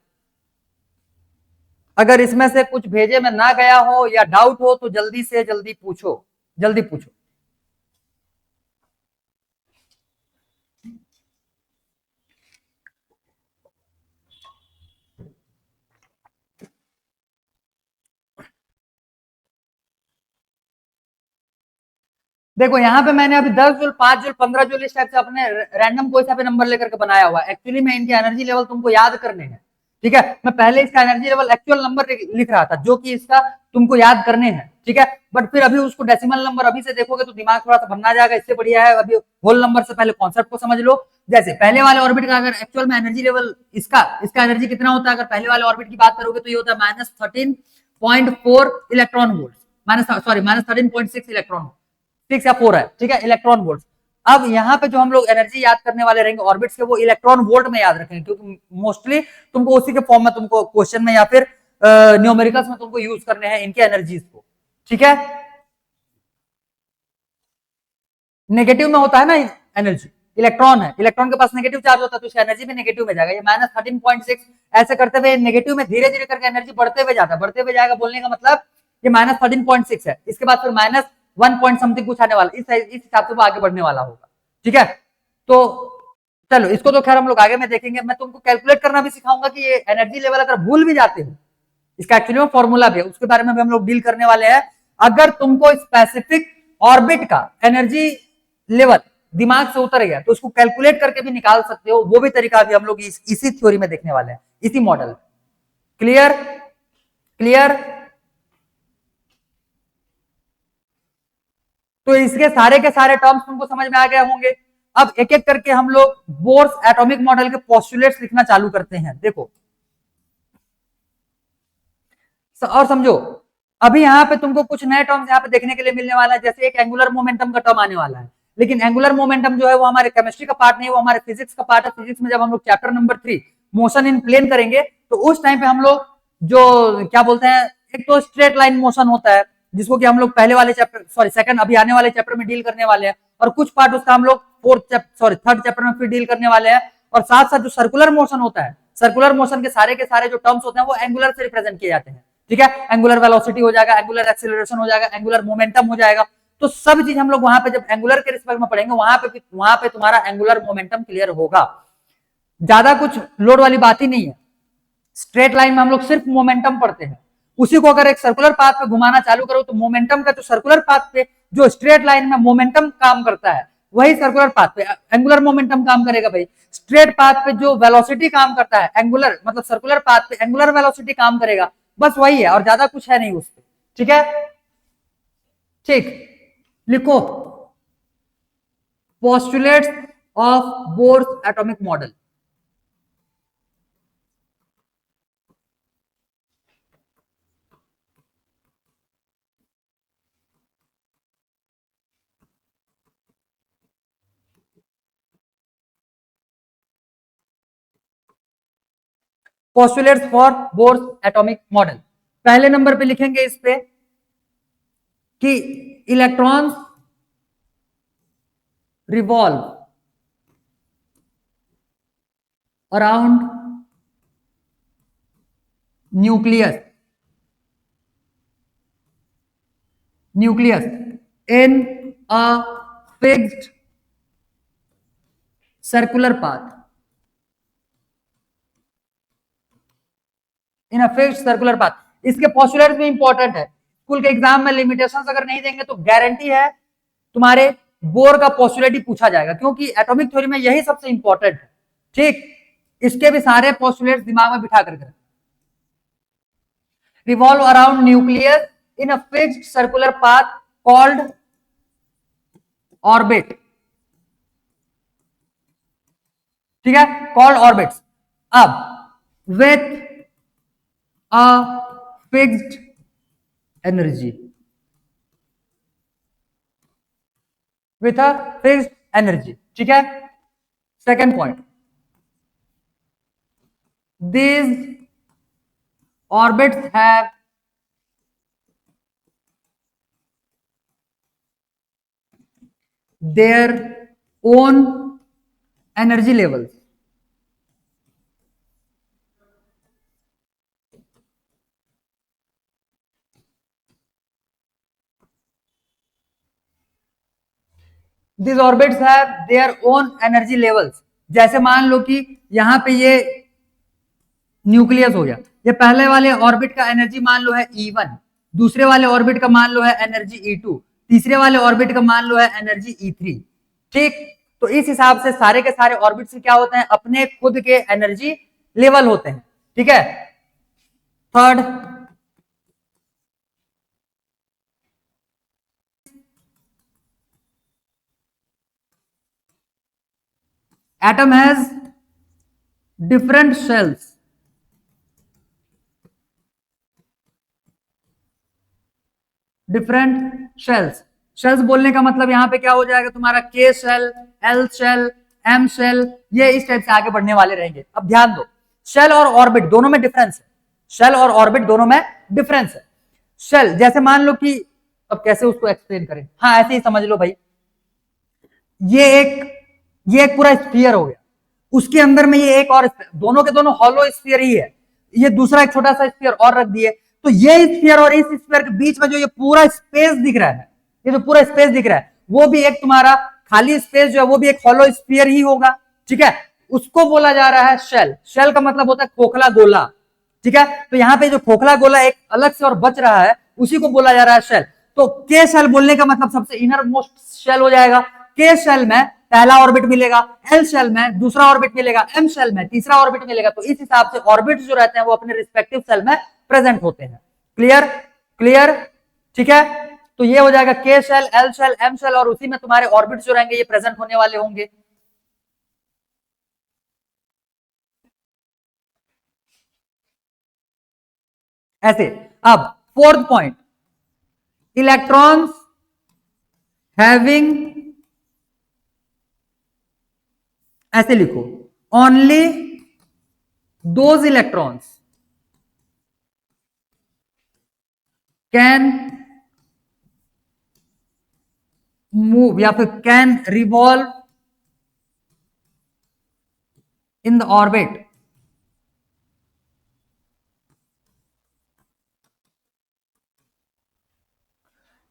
अगर इसमें से कुछ भेजे में ना गया हो या डाउट हो तो जल्दी से जल्दी पूछो, जल्दी पूछो। देखो यहाँ पे मैंने अभी 10 जूल, 5 जूल, 15 जूल इस टाइप से अपने रैंडम कोई सा भी नंबर लेकर के बनाया हुआ है। एक्चुअली में इनके एनर्जी लेवल तुमको याद करने हैं, ठीक है। मैं पहले इसका एनर्जी लेवल एक्चुअल नंबर लिख रहा था जो कि इसका तुमको याद करने हैं, ठीक है। बट फिर अभी उसको डेसिमल नंबर अभी से देखोगे तो दिमाग थोड़ा सा भरना जाएगा। इससे बढ़िया है अभी होल नंबर से पहले कॉन्सेप्ट को समझ लो। जैसे पहले वाले ऑर्बिट का अगर एक्चुअल में एनर्जी लेवल इसका एनर्जी कितना होता है, अगर पहले वाले ऑर्बिट की बात करोगे तो ये होता है -13.4 इलेक्ट्रॉन वोल्ट, -13.6 इलेक्ट्रॉन वोल्ट, 6 या 4 है, ठीक है, इलेक्ट्रॉन वोल्ट। अब यहाँ पे जो हम लोग एनर्जी याद करने वाले रहेंगे ऑर्बिट्स के, वो इलेक्ट्रॉन वोल्ट में याद रखेंगे, क्योंकि मोस्टली तुमको उसी के फॉर्म में तुमको क्वेश्चन में या फिर न्यूमेरिकल्स में तुमको यूज करने हैं इनके एनर्जीज को, ठीक है। नेगेटिव में होता है ना एनर्जी, इलेक्ट्रॉन है, इलेक्ट्रॉन के पास नेगेटिव चार्ज होता है तो उसका एनर्जी भी नेगेटिव में जाएगा। ये -13.6 ऐसे करते हुए नेगेटिव में धीरे धीरे करके एनर्जी बढ़ते हुए जाता है, बढ़ते हुए जाएगा बोलने का मतलब ये -13.6 है। इसके बाद फिर -1 पॉइंट समथिंग कुछ आने वाला, इस हिसाब से वो आगे बढ़ने वाला होगा, ठीक है। तो चलो इसको तो खैर हम लोग आगे में देखेंगे। मैं तुमको कैलकुलेट करना भी सिखाऊंगा कि ये एनर्जी लेवल अगर भूल भी जाते हो, इसका एक्चुअली में फॉर्मूला भी है, उसके बारे में भी हम लोग डील करने वाले हैं। अगर तुमको स्पेसिफिक ऑर्बिट का एनर्जी लेवल दिमाग से उतर गया तो उसको कैलकुलेट करके भी निकाल सकते हो, वो भी तरीका भी हम लोग इसी थ्योरी में देखने वाले हैं, इसी मॉडल। Clear clear. तो इसके सारे के सारे टर्म्स तुमको समझ में आ गए होंगे। अब एक एक करके हम लोग बोर्स एटॉमिक मॉडल के पोस्टुलेट्स लिखना चालू करते हैं। देखो और समझो, अभी यहाँ पे तुमको कुछ नए टर्म्स यहाँ पे देखने के लिए मिलने वाला है। जैसे एक एंगुलर मोमेंटम का टर्म आने वाला है, लेकिन एंगुलर मोमेंटम जो है वो हमारे केमिस्ट्री का पार्ट नहीं, वो हमारे फिजिक्स का पार्ट है। फिजिक्स में जब हम लोग chapter number 3 motion in plane करेंगे तो उस टाइम पे हम लोग जो क्या बोलते हैं, एक तो स्ट्रेट लाइन मोशन होता है जिसको कि हम लोग पहले वाले चैप्टर, सॉरी सेकंड, अभी आने वाले चैप्टर में डील करने वाले हैं, और कुछ पार्ट उसका हम लोग थर्ड चैप्टर में फिर डील करने वाले हैं। और साथ साथ जो सर्कुलर मोशन होता है, सर्कुलर मोशन के सारे जो टर्म्स होते हैं वो एंगुलर से रिप्रेजेंट किए जाते हैं, ठीक है। एंगुलर वेलोसिटी हो जाएगा, एंगुलर एक्सीलरेशन हो जाएगा, एंगुलर मोमेंटम हो जाएगा। तो सब चीज हम लोग वहां पे जब एंगुलर के रिस्पेक्ट में पढ़ेंगे वहां पे तुम्हारा एंगुलर मोमेंटम क्लियर होगा। ज्यादा कुछ लोड वाली बात ही नहीं है। स्ट्रेट लाइन में हम लोग सिर्फ मोमेंटम पढ़ते हैं, उसी को अगर एक सर्कुलर पाथ पे घुमाना चालू करो तो मोमेंटम का जो सर्कुलर पाथ पे जो स्ट्रेट लाइन में मोमेंटम काम करता है वही सर्कुलर पाथ पे एंगुलर मोमेंटम काम करेगा भाई। स्ट्रेट पाथ पे जो वेलोसिटी काम करता है, एंगुलर मतलब सर्कुलर पाथ पे एंगुलर वेलोसिटी काम करेगा, बस वही है और ज्यादा कुछ है नहीं उस पे, ठीक है। ठीक, लिखो postulates of Bohr's atomic model. Postulates for Bohr's atomic model. पहले नंबर पे लिखेंगे इस पे कि electrons revolve around nucleus in a fixed circular path, in a fixed circular path. इसके पोस्टुलेट्स भी इंपॉर्टेंट है, स्कूल के एग्जाम में लिमिटेशंस अगर नहीं देंगे तो गारंटी है तुम्हारे बोर का पोस्टुलेट ही पूछा जाएगा, क्योंकि एटॉमिक थ्योरी में यही सबसे इंपॉर्टेंट है, ठीक। इसके भी सारे पोस्टुलेट्स दिमाग में बिठा करके, revolve around nucleus in a fixed circular path called orbit, ठीक है, कॉल्ड ऑर्बिट्स। अब with a fixed energy, with a fixed energy, ठीक है। Second point, these orbits have their own energy levels, this orbits have their own energy levels. जैसे मान लो कि यहाँ पे ये न्यूक्लियस हो गया, ये पहले वाले ऑर्बिट का एनर्जी मान लो है E1, दूसरे वाले ऑर्बिट का मान लो है एनर्जी E2, तीसरे वाले ऑर्बिट का मान लो है एनर्जी E3। ठीक, तो इस हिसाब से सारे के सारे ऑर्बिट्स क्या होते हैं, अपने खुद के एनर्जी लेवल होते हैं। ठीक है, third, atom has different shells. Different shells, shells बोलने का मतलब यहां पे क्या हो जाएगा तुम्हारा, K shell, L shell, M shell, ये इस टाइप से आगे बढ़ने वाले रहेंगे। अब ध्यान दो, शेल और ऑर्बिट दोनों में डिफरेंस है, शेल और ऑर्बिट दोनों में डिफरेंस है। शेल जैसे मान लो कि, अब कैसे उसको एक्सप्लेन करें, हाँ ऐसे ही समझ लो भाई, ये एक पूरा स्फीयर हो गया, उसके अंदर में ये एक और, दोनों के दोनों हॉलो स्फीयर ही है, ये दूसरा एक छोटा सा स्फीयर और रख दिए, तो ये स्फीयर और इस स्फीयर के बीच में जो ये पूरा स्पेस दिख रहा है, ये जो पूरा स्पेस दिख रहा है वो भी एक तुम्हारा खाली स्पेस जो है वो भी एक हॉलो स्फीयर ही होगा। ठीक है, उसको बोला जा रहा है शेल। शेल का मतलब होता है खोखला गोला। ठीक है, तो यहाँ पे जो खोखला गोला एक अलग से और बच रहा है उसी को बोला जा रहा है शेल। तो के शेल बोलने का मतलब सबसे इनर मोस्ट शेल हो जाएगा। के शेल में पहला ऑर्बिट मिलेगा, एल शेल में दूसरा ऑर्बिट मिलेगा, एम शेल में तीसरा ऑर्बिट मिलेगा। तो इस हिसाब से ऑर्बिट जो रहते हैं वो अपने रिस्पेक्टिव शेल में प्रेजेंट होते हैं। क्लियर, क्लियर, ठीक है, तो ये हो जाएगा K shell, L shell, M shell, और उसी में तुम्हारे ऑर्बिट जो रहेंगे ये प्रेजेंट होने वाले होंगे। ऐसे। अब फोर्थ पॉइंट, इलेक्ट्रॉन्स हैविंग, ऐसे लिखो, only those electrons can move या फिर can revolve in the orbit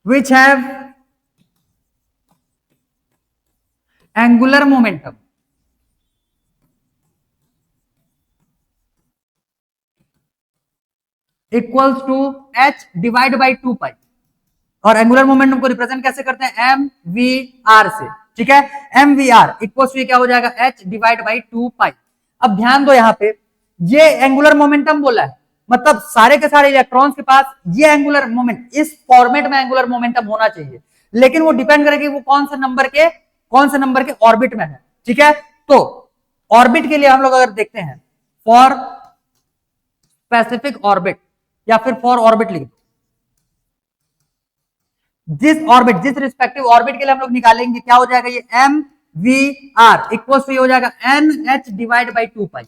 which have angular momentum equals to h divide by 2 pi, और एंगुलर मोमेंटम को रिप्रेजेंट कैसे करते हैं, एम वी आर से। ठीक है, m v r equals to क्या हो जाएगा, h डिवाइड बाई 2 पाई। अब ध्यान दो, यहाँ पे ये एंगुलर मोमेंटम बोला है, मतलब सारे के सारे इलेक्ट्रॉन्स के पास ये एंगुलर मोमेंट, इस फॉर्मेट में एंगुलर मोमेंटम होना चाहिए, लेकिन वो डिपेंड करेगी वो कौन से नंबर के ऑर्बिट में है। ठीक है, तो ऑर्बिट के लिए हम लोग अगर देखते हैं, फॉर स्पेसिफिक ऑर्बिट या फिर फॉर ऑर्बिट लिख दो, जिस रिस्पेक्टिव ऑर्बिट के लिए हम लोग निकालेंगे क्या हो जाएगा, ये m v r equal to हो जाएगा n h divide by 2 pi.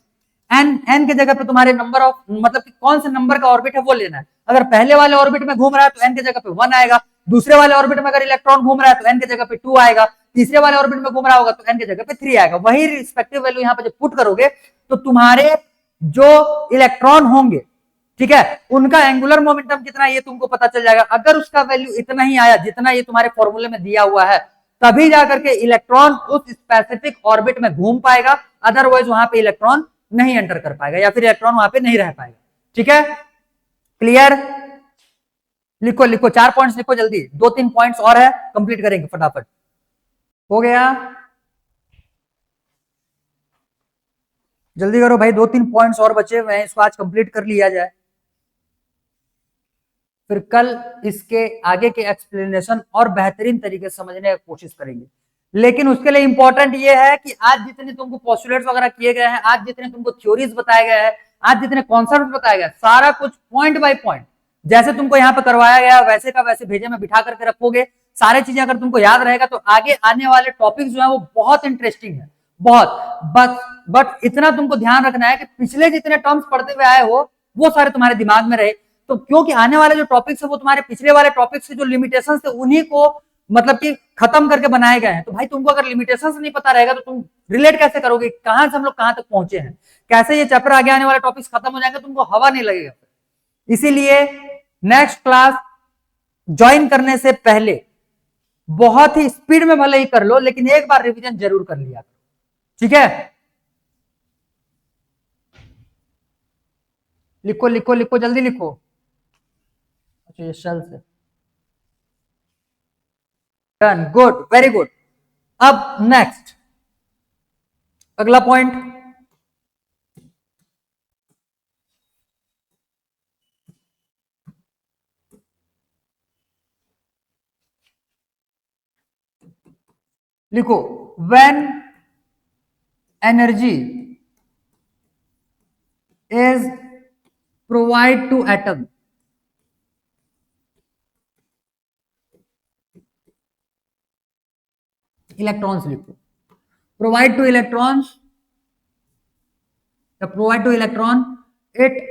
N के जगह पे तुम्हारे नंबर ऑफ, मतलब कि कौन से नंबर का ऑर्बिट है वो लेना है। अगर पहले वाले ऑर्बिट में घूम रहा है तो एन के जगह पे 1 आएगा, दूसरे वाले ऑर्बिट में अगर इलेक्ट्रॉन घूम रहा है तो एन के जगह पे 2 आएगा, तीसरे वाले ऑर्बिट में घूम रहा होगा तो एन के जगह पे 3 आएगा। वही रिस्पेक्टिव वैल्यू यहाँ पे जब पुट करोगे तो तुम्हारे जो इलेक्ट्रॉन होंगे, ठीक है, उनका एंगुलर मोमेंटम कितना ये तुमको पता चल जाएगा। अगर उसका वैल्यू इतना ही आया जितना ये तुम्हारे फॉर्मूले में दिया हुआ है, तभी जाकर के इलेक्ट्रॉन उस स्पेसिफिक ऑर्बिट में घूम पाएगा, अदरवाइज वहां पे इलेक्ट्रॉन नहीं एंटर कर पाएगा या फिर इलेक्ट्रॉन वहां पे नहीं रह पाएगा। ठीक है, क्लियर, लिखो लिखो, 4 पॉइंट्स लिखो जल्दी, 2-3 पॉइंट्स और है, कंप्लीट करेंगे फटाफट। हो गया, जल्दी करो भाई, 2-3 पॉइंट्स और बचे हुए हैं, इसको आज कंप्लीट कर लिया जाए, फिर कल इसके आगे के एक्सप्लेनेशन और बेहतरीन तरीके से समझने की कोशिश करेंगे। लेकिन उसके लिए इंपॉर्टेंट ये है कि आज जितने तुमको पोस्टुलेट्स वगैरह किए गए हैं, आज जितने तुमको थ्योरीज बताए गए हैं, आज जितने कॉन्सेप्ट बताए गए, सारा कुछ पॉइंट बाय पॉइंट जैसे तुमको यहाँ पे करवाया गया वैसे का वैसे भेजे में बिठा करके रखोगे। सारी चीजें अगर तुमको याद रहेगा तो आगे आने वाले टॉपिक जो है वो बहुत इंटरेस्टिंग है, बहुत। बट इतना तुमको ध्यान रखना है कि पिछले जितने टर्म्स पढ़ते हुए आए हो वो सारे तुम्हारे दिमाग में रहे। तो क्योंकि आने वाले जो टॉपिक्स है वो तुम्हारे पिछले वाले टॉपिक्स के जो लिमिटेशंस थे उन्हीं को मतलब कि खत्म करके बनाए गए हैं। तो भाई तुमको अगर लिमिटेशंस नहीं पता रहेगा तो तुम रिलेट कैसे करोगे, कहां से हम लोग कहां तक पहुंचे हैं, कैसे ये चैप्टर आगे आने वाले टॉपिक्स खत्म हो जाएंगे, तुमको हवा नहीं लगेगा। इसीलिए नेक्स्ट क्लास ज्वाइन करने से पहले बहुत ही स्पीड में भले ही कर लो, लेकिन एक बार रिवीजन जरूर कर लिया, ठीक है। लिखो लिखो लिखो, जल्दी लिखो। अच्छा ये शेल से डन, गुड, वेरी गुड। अब नेक्स्ट अगला पॉइंट, लिखो when energy is provide to atom, electrons लिखो, provide to electrons, provide to electron, it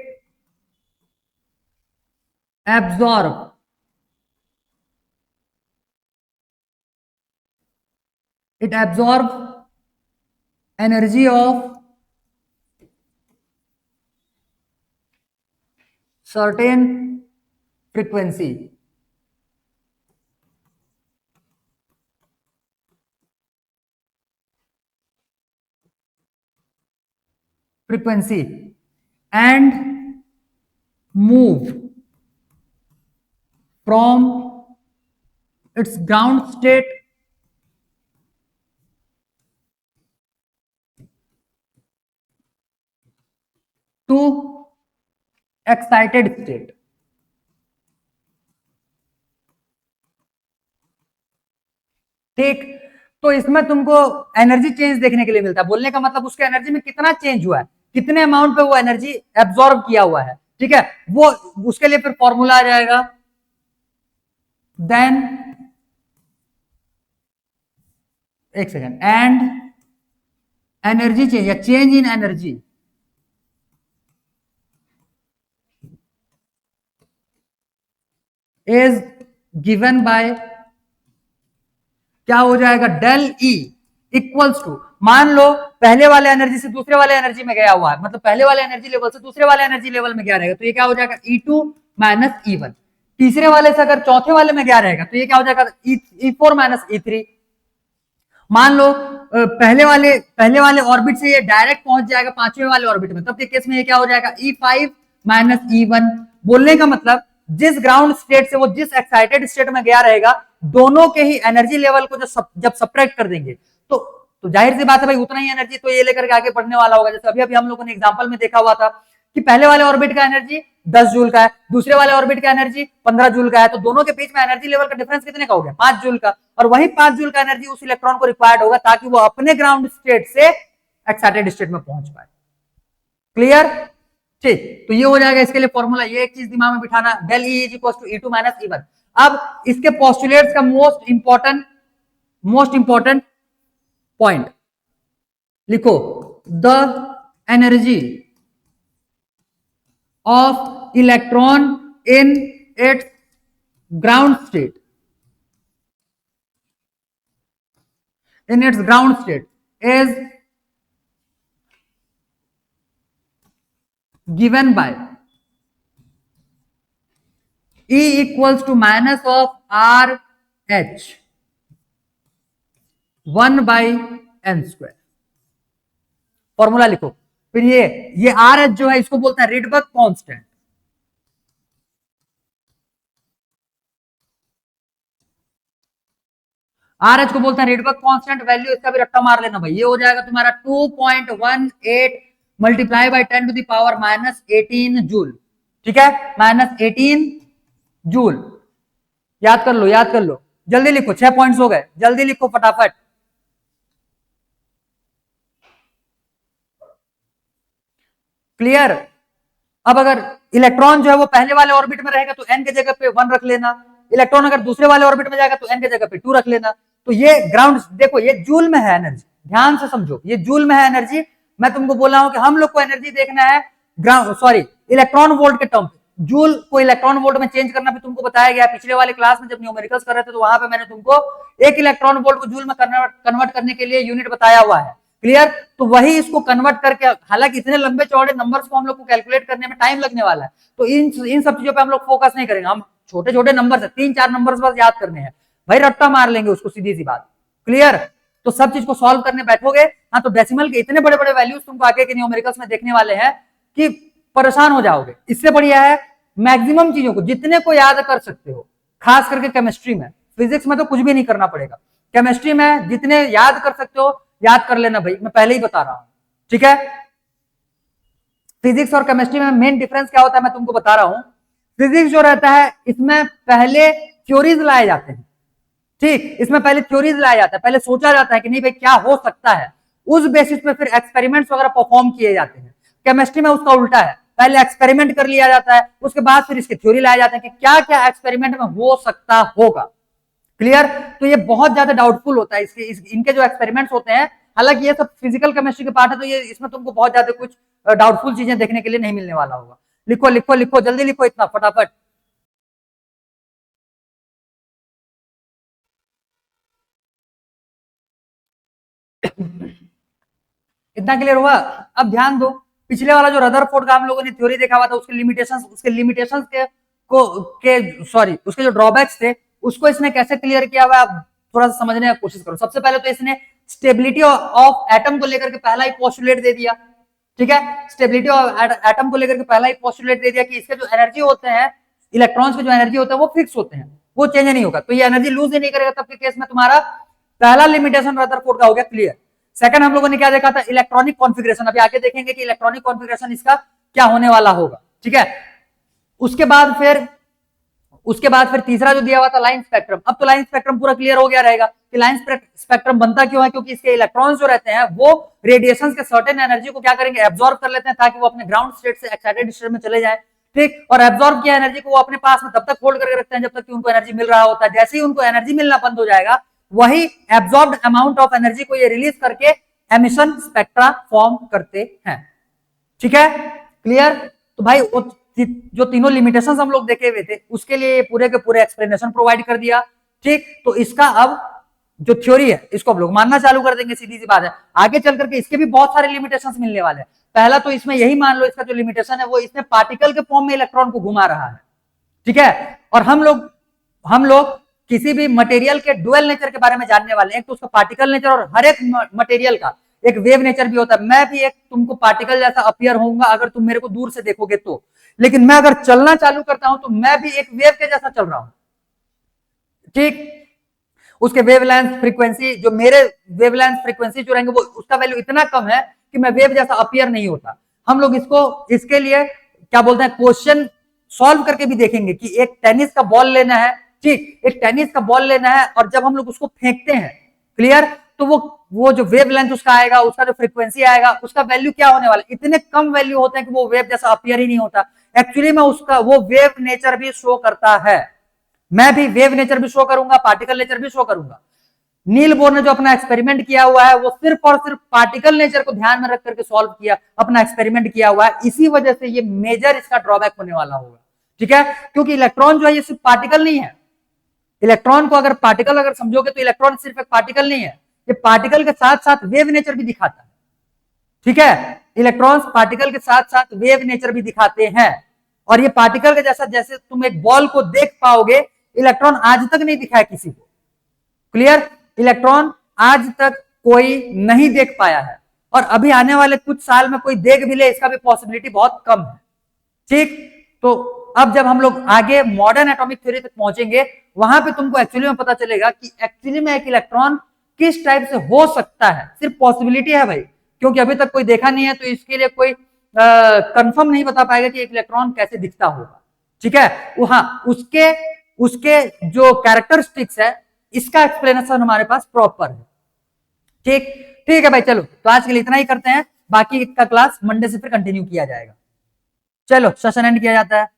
absorb energy of certain frequency, and move from its ground state to excited state। ठीक, तो इसमें तुमको energy change देखने के लिए मिलता है। बोलने का मतलब उसके एनर्जी में कितना चेंज हुआ है, कितने अमाउंट पे वो एनर्जी एब्जॉर्ब किया हुआ है, ठीक है। वो उसके लिए फिर फॉर्मूला आ जाएगा, देन एक सेकेंड, एंड एनर्जी चेंज या change in energy is given by, क्या हो जाएगा, डेल ई इक्वल्स टू, मान लो पहले वाले एनर्जी से दूसरे वाले एनर्जी में गया हुआ है, मतलब पहले वाले एनर्जी लेवल से दूसरे वाले एनर्जी लेवल में गया रहेगा, तो ये क्या हो जाएगा E2 माइनस E1। तीसरे वाले से अगर चौथे वाले में गया रहेगा तो ये क्या हो जाएगा E4 माइनस E3। मान लो पहले वाले ऑर्बिट से ये डायरेक्ट पहुंच जाएगा पांचवें वाले ऑर्बिट में, तब के केस में ये क्या हो जाएगा E5 माइनस E1। बोलने का मतलब जिस ग्राउंड स्टेट से वो जिस एक्साइटेड स्टेट में गया रहेगा, दोनों के ही एनर्जी लेवल को जब सब्ट्रैक्ट कर देंगे तो जाहिर सी बात है भाई उतना ही एनर्जी तो ये लेकर के आगे बढ़ने वाला होगा। जैसे अभी अभी हम लोगों ने एग्जांपल में देखा हुआ था कि पहले वाले ऑर्बिट का एनर्जी 10 जूल का है, दूसरे वाले ऑर्बिट का एनर्जी 15 जूल का है, तो दोनों के बीच में एनर्जी लेवल का डिफरेंस कितने का हो गया, 5 जूल का। और वही 5 जूल का एनर्जी उस इलेक्ट्रॉन को रिक्वायर्ड होगा ताकि वो अपने ग्राउंड स्टेट से एक्साइटेड स्टेट में पहुंच पाए। क्लियर, ठीक, तो ये हो जाएगा इसके लिए फॉर्मूला। ये एक चीज दिमाग में बिठाना, del E is equal to E2 minus E1। अब इसके पोस्टुलेट्स का मोस्ट इंपॉर्टेंट पॉइंट लिखो, the energy of electron in its ground state is given by E equals to minus of RH 1 by n square. Formula लिखो, फिर ये RH जो है इसको बोलता है रिडबर्ग कांस्टेंट। RH को बोलता है रिडबर्ग कांस्टेंट, वैल्यू इसका भी रट्टा मार लेना भाई, ये हो जाएगा तुम्हारा 2.18 multiply by 10 to the power minus 18 joule, ठीक है, माइनस 18 जूल। याद कर लो, जल्दी लिखो, 6 पॉइंट्स हो गए, जल्दी लिखो फटाफट। क्लियर। अब अगर इलेक्ट्रॉन जो है वो पहले वाले ऑर्बिट में रहेगा तो n के जगह पे 1 रख लेना, इलेक्ट्रॉन अगर दूसरे वाले ऑर्बिट में जाएगा तो n के जगह पे 2 रख लेना। तो ये ग्राउंड, देखो ये जूल में है एनर्जी, ध्यान से समझो, ये जूल में है एनर्जी। मैं तुमको बोल रहा हूं कि हम लोग को एनर्जी देखना है इलेक्ट्रॉन वोल्ट के टर्म पे। जूल को इलेक्ट्रॉन वोल्ट में चेंज करना भी तुमको बताया गया पिछले वाले क्लास में जब न्यूमेरिकल्स कर रहे थे, तो वहां पे मैंने तुमको एक इलेक्ट्रॉन वोल्ट को जूल में कन्वर्ट करने के लिए यूनिट बताया हुआ है। क्लियर, तो वही इसको कन्वर्ट करके, हालांकि इतने लंबे चौड़े नंबर्स को हम लोग को कैलकुलेट करने में टाइम लगने वाला है, तो इन सब चीजों पे हम लोग फोकस नहीं करेंगे। हम छोटे छोटे नंबर है, 3-4 नंबर्स बस याद करने हैं। भाई रट्टा मार लेंगे उसको, सीधी सी बात। क्लियर? तो सब चीज को सॉल्व करने बैठोगे हाँ तो डेसिमल के इतने बड़े बड़े वैल्यूज तुमको आगे के न्यूमेरिकल्स में देखने वाले हैं कि परेशान हो जाओगे। इससे बढ़िया है मैक्सिमम चीजों को जितने को याद कर सकते हो, खास करके केमिस्ट्री में। फिजिक्स में तो कुछ भी नहीं करना पड़ेगा, केमिस्ट्री में जितने याद कर सकते हो याद कर लेना भाई, मैं पहले ही बता रहा हूं। ठीक है? फिजिक्स और केमिस्ट्री में मेन डिफरेंस क्या होता है मैं तुमको बता रहा हूं। फिजिक्स जो रहता है इसमें पहले थ्योरीज लाए जाते हैं। ठीक, इसमें पहले थ्योरीज लाया जाता है, पहले सोचा जाता है कि नहीं भाई क्या हो सकता है, उस बेसिस पे फिर एक्सपेरिमेंट्स वगैरह परफॉर्म किए जाते हैं। केमिस्ट्री में उसका उल्टा है, पहले एक्सपेरिमेंट कर लिया जाता है, उसके बाद फिर इसके थ्योरी लाए जाते हैं कि क्या क्या एक्सपेरिमेंट में हो सकता होगा। क्लियर? तो ये बहुत ज्यादा डाउटफुल होता है इनके जो एक्सपेरिमेंट्स होते हैं। हालांकि ये सब फिजिकल केमिस्ट्री के पार्ट है, तो ये इसमें तुमको बहुत ज्यादा कुछ डाउटफुल चीजें देखने के लिए नहीं मिलने वाला होगा। लिखो लिखो लिखो, जल्दी लिखो, इतना फटाफट। इतना क्लियर हुआ? अब ध्यान दो, पिछले वाला जो रदरफोर्ड का हम लोगों ने थ्योरी देखा हुआ था, उसके लिमिटेशंस उसके जो ड्रॉबैक्स थे उसको इसने कैसे क्लियर किया हुआ, आप थोड़ा सा समझने की कोशिश करो। सबसे पहले तो इसने स्टेबिलिटी ऑफ एटम को लेकर के पहला ही पोस्टुलेट दे दिया। ठीक है? स्टेबिलिटी ऑफ एटम को लेकर के पहला ही पोस्टुलेट दे दिया कि इसके जो एनर्जी होते हैं, इलेक्ट्रॉन्स के जो एनर्जी होते हैं वो फिक्स होते हैं, वो चेंज नहीं होगा, तो ये एनर्जी लूज ही नहीं करेगा। तब के केस में तुम्हारा पहला लिमिटेशन रदरफोर्ड का हो गया क्लियर। सेकंड हम लोगों ने क्या देखा था, इलेक्ट्रॉनिक कॉन्फ़िगरेशन। अभी आगे देखेंगे कि इलेक्ट्रॉनिक कॉन्फ़िगरेशन इसका क्या होने वाला होगा। ठीक है? उसके बाद फिर तीसरा जो दिया हुआ था लाइन स्पेक्ट्रम। अब तो लाइन स्पेक्ट्रम पूरा क्लियर हो गया रहेगा कि लाइन स्पेक्ट्रम बनता क्यों है, क्योंकि इसके इलेक्ट्रॉन्स जो रहते हैं वो रेडिएशंस के सर्टेन एनर्जी को क्या करेंगे, एब्जॉर्ब कर लेते हैं, ताकि वो अपने ग्राउंड स्टेट से एक्साइटेड स्टेट में चले जाए। ठीक? और एब्जॉर्ब किया एनर्जी को वो अपने पास में तब तक होल्ड करके रखते हैं जब तक कि उनको एनर्जी मिल रहा होता है। जैसे ही उनको एनर्जी मिलना बंद हो जाएगा, वही एब्जॉर्ब्ड अमाउंट ऑफ एनर्जी को ये रिलीज करके एमिशन स्पेक्ट्रा फॉर्म करते हैं। ठीक है? क्लियर? तो भाई जो तीनों लिमिटेशंस हम लोग देखे हुए थे उसके लिए पूरे के पूरे एक्सप्लेनेशन प्रोवाइड कर दिया। ठीक? तो इसका अब जो थ्योरी है इसको अब लोग मानना चालू कर देंगे, सीधी सी बात है। आगे चल करके इसके भी बहुत सारे लिमिटेशंस मिलने वाले हैं। पहला तो इसमें यही मान लो, इसका जो लिमिटेशन है वो इसमें पार्टिकल के फॉर्म में इलेक्ट्रॉन को घुमा रहा है। ठीक है? और हम लोग किसी भी मटेरियल के डुअल नेचर के बारे में जानने वाले हैं। एक तो उसका पार्टिकल नेचर, और हर एक मटेरियल का एक वेव नेचर भी होता है। मैं भी एक तुमको पार्टिकल जैसा अपीयर होऊंगा अगर तुम मेरे को दूर से देखोगे तो, लेकिन मैं अगर चलना चालू करता हूं तो मैं भी एक वेव के जैसा चल रहा हूं। ठीक? उसके वेवलेंथ फ्रीक्वेंसी, जो मेरे वेवलेंथ फ्रीक्वेंसी जो रहेंगे वो उसका वैल्यू इतना कम है कि मैं वेव जैसा अपीयर नहीं होता। हम लोग इसके लिए क्या बोलते हैं, क्वेश्चन सॉल्व करके भी देखेंगे कि एक टेनिस का बॉल लेना है। ठीक? एक टेनिस का बॉल लेना है और जब हम लोग उसको फेंकते हैं, क्लियर, तो वो जो वेवलेंथ उसका आएगा, उसका जो फ्रीक्वेंसी आएगा, उसका वैल्यू क्या होने वाला, इतने कम वैल्यू होते हैं कि वो वेव जैसा अपीयर ही नहीं होता। एक्चुअली में उसका वो वेव नेचर भी शो करता है। मैं भी वेव नेचर भी शो करूंगा, पार्टिकल नेचर भी शो करूंगा। नील बोर ने जो अपना एक्सपेरिमेंट किया हुआ है वो सिर्फ और सिर्फ पार्टिकल नेचर को ध्यान में रख करके सॉल्व किया, अपना एक्सपेरिमेंट किया हुआ है। इसी वजह से ये मेजर इसका ड्रॉबैक होने वाला होगा। ठीक है? क्योंकि इलेक्ट्रॉन जो है ये सिर्फ पार्टिकल नहीं है। इलेक्ट्रॉन को अगर पार्टिकल अगर समझोगे तो इलेक्ट्रॉन सिर्फ एक पार्टिकल नहीं है, ये पार्टिकल के साथ साथ वेव नेचर भी दिखाता है। ठीक है? इलेक्ट्रॉन्स पार्टिकल के साथ साथ वेव नेचर भी दिखाते हैं। और ये पार्टिकल के जैसा, जैसे तुम एक बॉल को देख पाओगे, इलेक्ट्रॉन आज तक नहीं दिखाया किसी को। क्लियर? इलेक्ट्रॉन आज तक कोई नहीं देख पाया है, और अभी आने वाले कुछ साल में कोई देख भी ले इसका भी पॉसिबिलिटी बहुत कम है। ठीक? तो अब जब हम लोग आगे मॉडर्न एटॉमिक थ्योरी तक पहुंचेंगे, वहां पे तुमको एक्चुअली में पता चलेगा कि एक्चुअली में एक इलेक्ट्रॉन किस टाइप से हो सकता है। सिर्फ पॉसिबिलिटी है भाई, क्योंकि अभी तक कोई देखा नहीं है, तो इसके लिए कोई कंफर्म नहीं बता पाएगा कि एक इलेक्ट्रॉन कैसे दिखता होगा। ठीक है? वो हाँ, उसके जो कैरेक्टरिस्टिक्स है इसका एक्सप्लेनेशन हमारे पास प्रॉपर है। ठीक? ठीक है भाई, चलो तो आज के लिए इतना ही करते हैं, बाकी का क्लास मंडे से फिर कंटिन्यू किया जाएगा। चलो सेशन एंड किया जाता है।